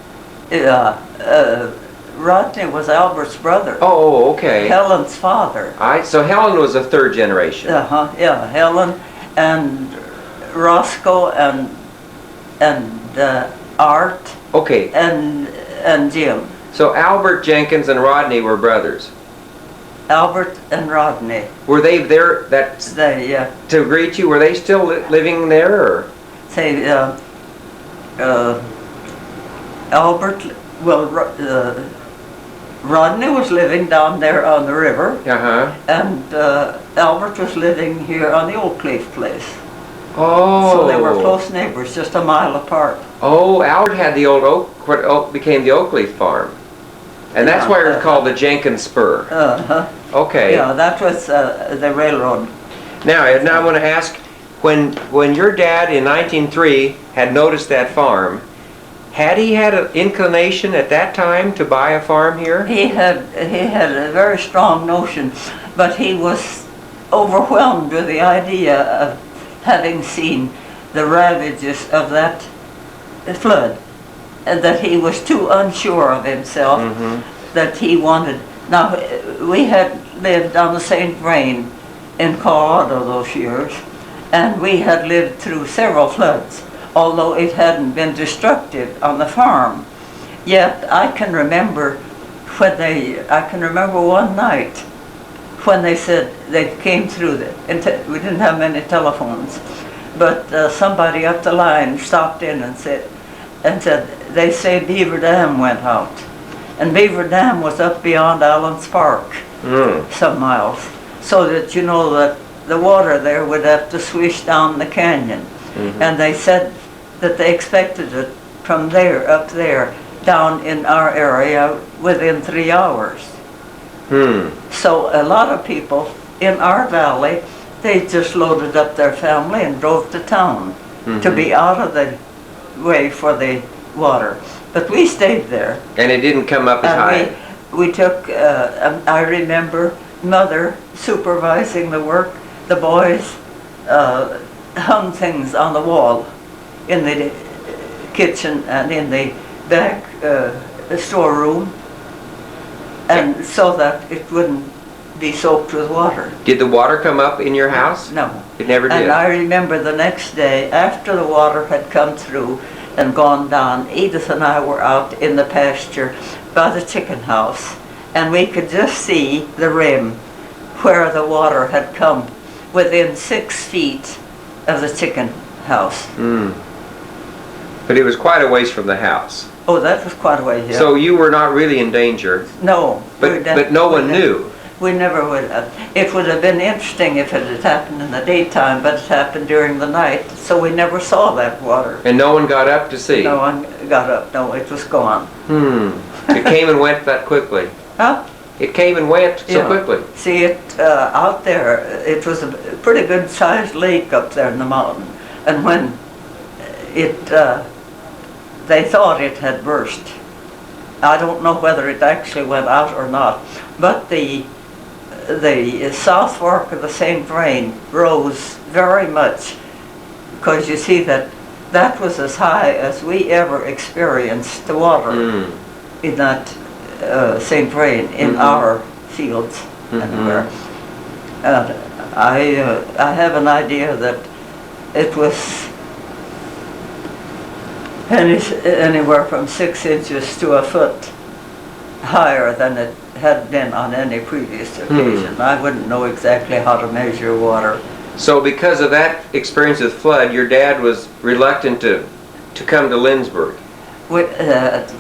Rodney was Albert's brother. Oh, okay. Helen's father. So Helen was a third generation. Yeah, Helen and Roscoe and Art. Okay. And Jim. So Albert, Jenkins, and Rodney were brothers. Albert and Rodney. Were they there to greet you? Were they still living there? Or? Say, Albert, well, Rodney was living down there on the river. Uh-huh. And Albert was living here on the Oak Leaf place. Oh. So they were close neighbors, just a mile apart. Oh, Albert had the old what became the Oak Leaf farm. And that's why it's called the Jenkins Spur. Uh-huh. Okay. Yeah, that was the railroad. Now, Edna, I want to ask, when your dad in 1903 had noticed that farm, had he had an inclination at that time to buy a farm here? He had a very strong notion, but he was overwhelmed with the idea of having seen the ravages of that flood, and that he was too unsure of himself, that he wanted. Now, we had lived on the St. Vrain in Colorado those years, and we had lived through several floods, although it hadn't been destructive on the farm. Yet I can remember one night when they said they came through we didn't have many telephones, but somebody up the line stopped in and said, they say Beaver Dam went out. And Beaver Dam was up beyond Allen's Park, some miles, so that you know that the water there would have to swish down the canyon. And they said that they expected it from there, up there, down in our area within 3 hours. So a lot of people in our valley, they just loaded up their family and drove to town to be out of the way for the water. But we stayed there. And it didn't come up as high? We took, I remember Mother supervising the work. The boys hung things on the wall in the kitchen and in the back storeroom, and so that it wouldn't be soaked with water. Did the water come up in your house? No. It never did? And I remember the next day, after the water had come through and gone down, Edith and I were out in the pasture by the chicken house, and we could just see the rim where the water had come within 6 feet of the chicken house. But it was quite a ways from the house. Oh, that was quite a way, yeah. So you were not really in danger? No. But no one knew? We never would have. It would have been interesting if it had happened in the daytime, but it happened during the night, so we never saw that water. And no one got up to see? No one got up. No, it was gone. It came and went that quickly? Huh? It came and went so quickly? See, out there, it was a pretty good sized lake up there in the mountain, and when they thought it had burst. I don't know whether it actually went out or not, but the South Fork of the St. Vrain rose very much, because you see that was as high as we ever experienced the water in that St. Vrain, in our fields anywhere. And I have an idea that it was anywhere from 6 inches to a foot higher than it had been on any previous occasion. I wouldn't know exactly how to measure water. So because of that experience with flood, your dad was reluctant to come to Lindsborg?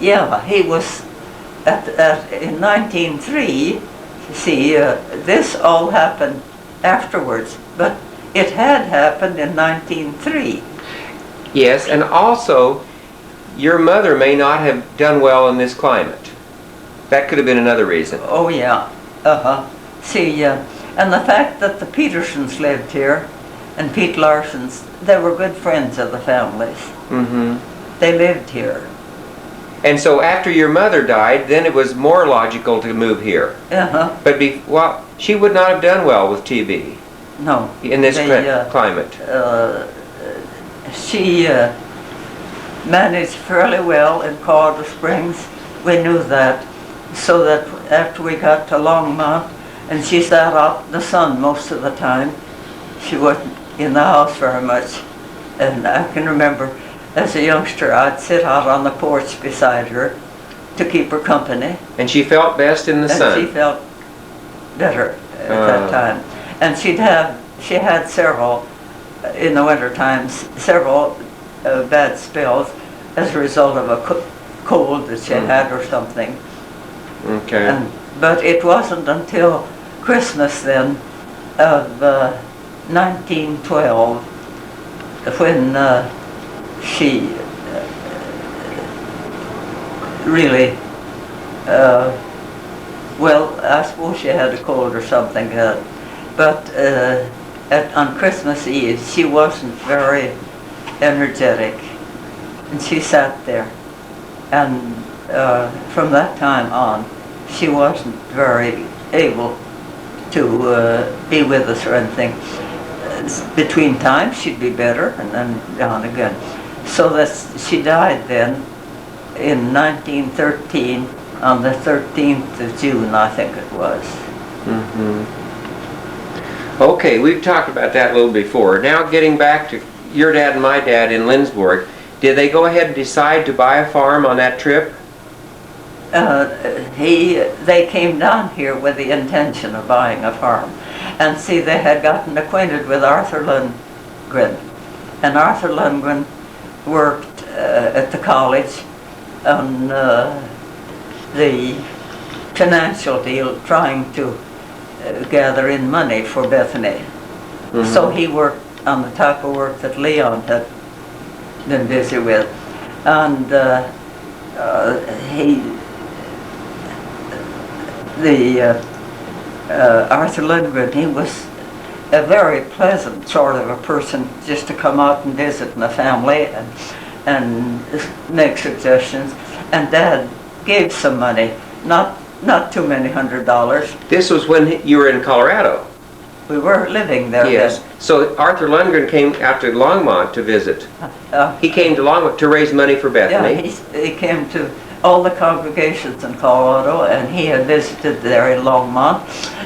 Yeah, he was in 1903. See, this all happened afterwards, but it had happened in 1903. Yes, and also your mother may not have done well in this climate. That could have been another reason. Oh yeah, See, and the fact that the Petersons lived here, and Pete Larsons, they were good friends of the families. They lived here. And so after your mother died, then it was more logical to move here. But well, she would not have done well with TB. No. In this climate. She managed fairly well in Colorado Springs. We knew that. so that after we got to Longmont, and she sat out in the sun most of the time. She wasn't in the house very much. And I can remember as a youngster, I'd sit out on the porch beside her to keep her company. And she felt best in the sun? And she felt better at that time. And she had several, in the winter times, several bad spells as a result of a cold that she had or something. Okay. But it wasn't until Christmas then of 1912 when she really, well, I suppose she had a cold or something, but on Christmas Eve she wasn't very energetic, and she sat there, and from that time on she wasn't very able to be with us or anything. Between times she'd be better, and then down again. So that she died then in 1913 on the 13th of June, I think it was. Okay, we've talked about that a little before. Now getting back to your dad and my dad in Lindsborg, did they go ahead and decide to buy a farm on that trip? They came down here with the intention of buying a farm. And see, they had gotten acquainted with Arthur Lundgren. And Arthur Lundgren worked at the college on the financial deal, trying to gather in money for Bethany. So he worked on the type of work that Leon had been busy with. And Arthur Lundgren, he was a very pleasant sort of a person, just to come out and visit in the family and make suggestions. And Dad gave some money, not too many $100s. This was when you were in Colorado? We were living there yes. then. So Arthur Lundgren came out to Longmont to visit. He came to Longmont to raise money for Bethany. Yeah, he came to all the congregations in Colorado, and he had visited there in Longmont.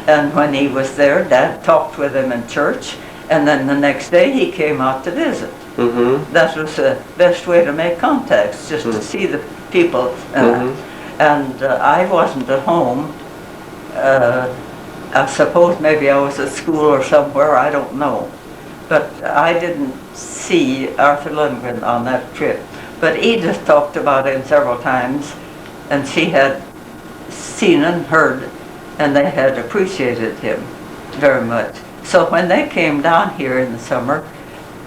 And when he was there, Dad talked with him in church, and then the next day he came out to visit. That was the best way to make contacts, just to see the people. And I wasn't at home. I suppose maybe I was at school or somewhere, I don't know. But I didn't see Arthur Lundgren on that trip. But Edith talked about him several times, and she had seen and heard, and they had appreciated him very much. So when they came down here in the summer,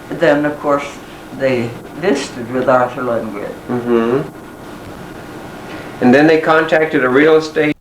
then of course they visited with Arthur Lundgren. And then they contacted a real estate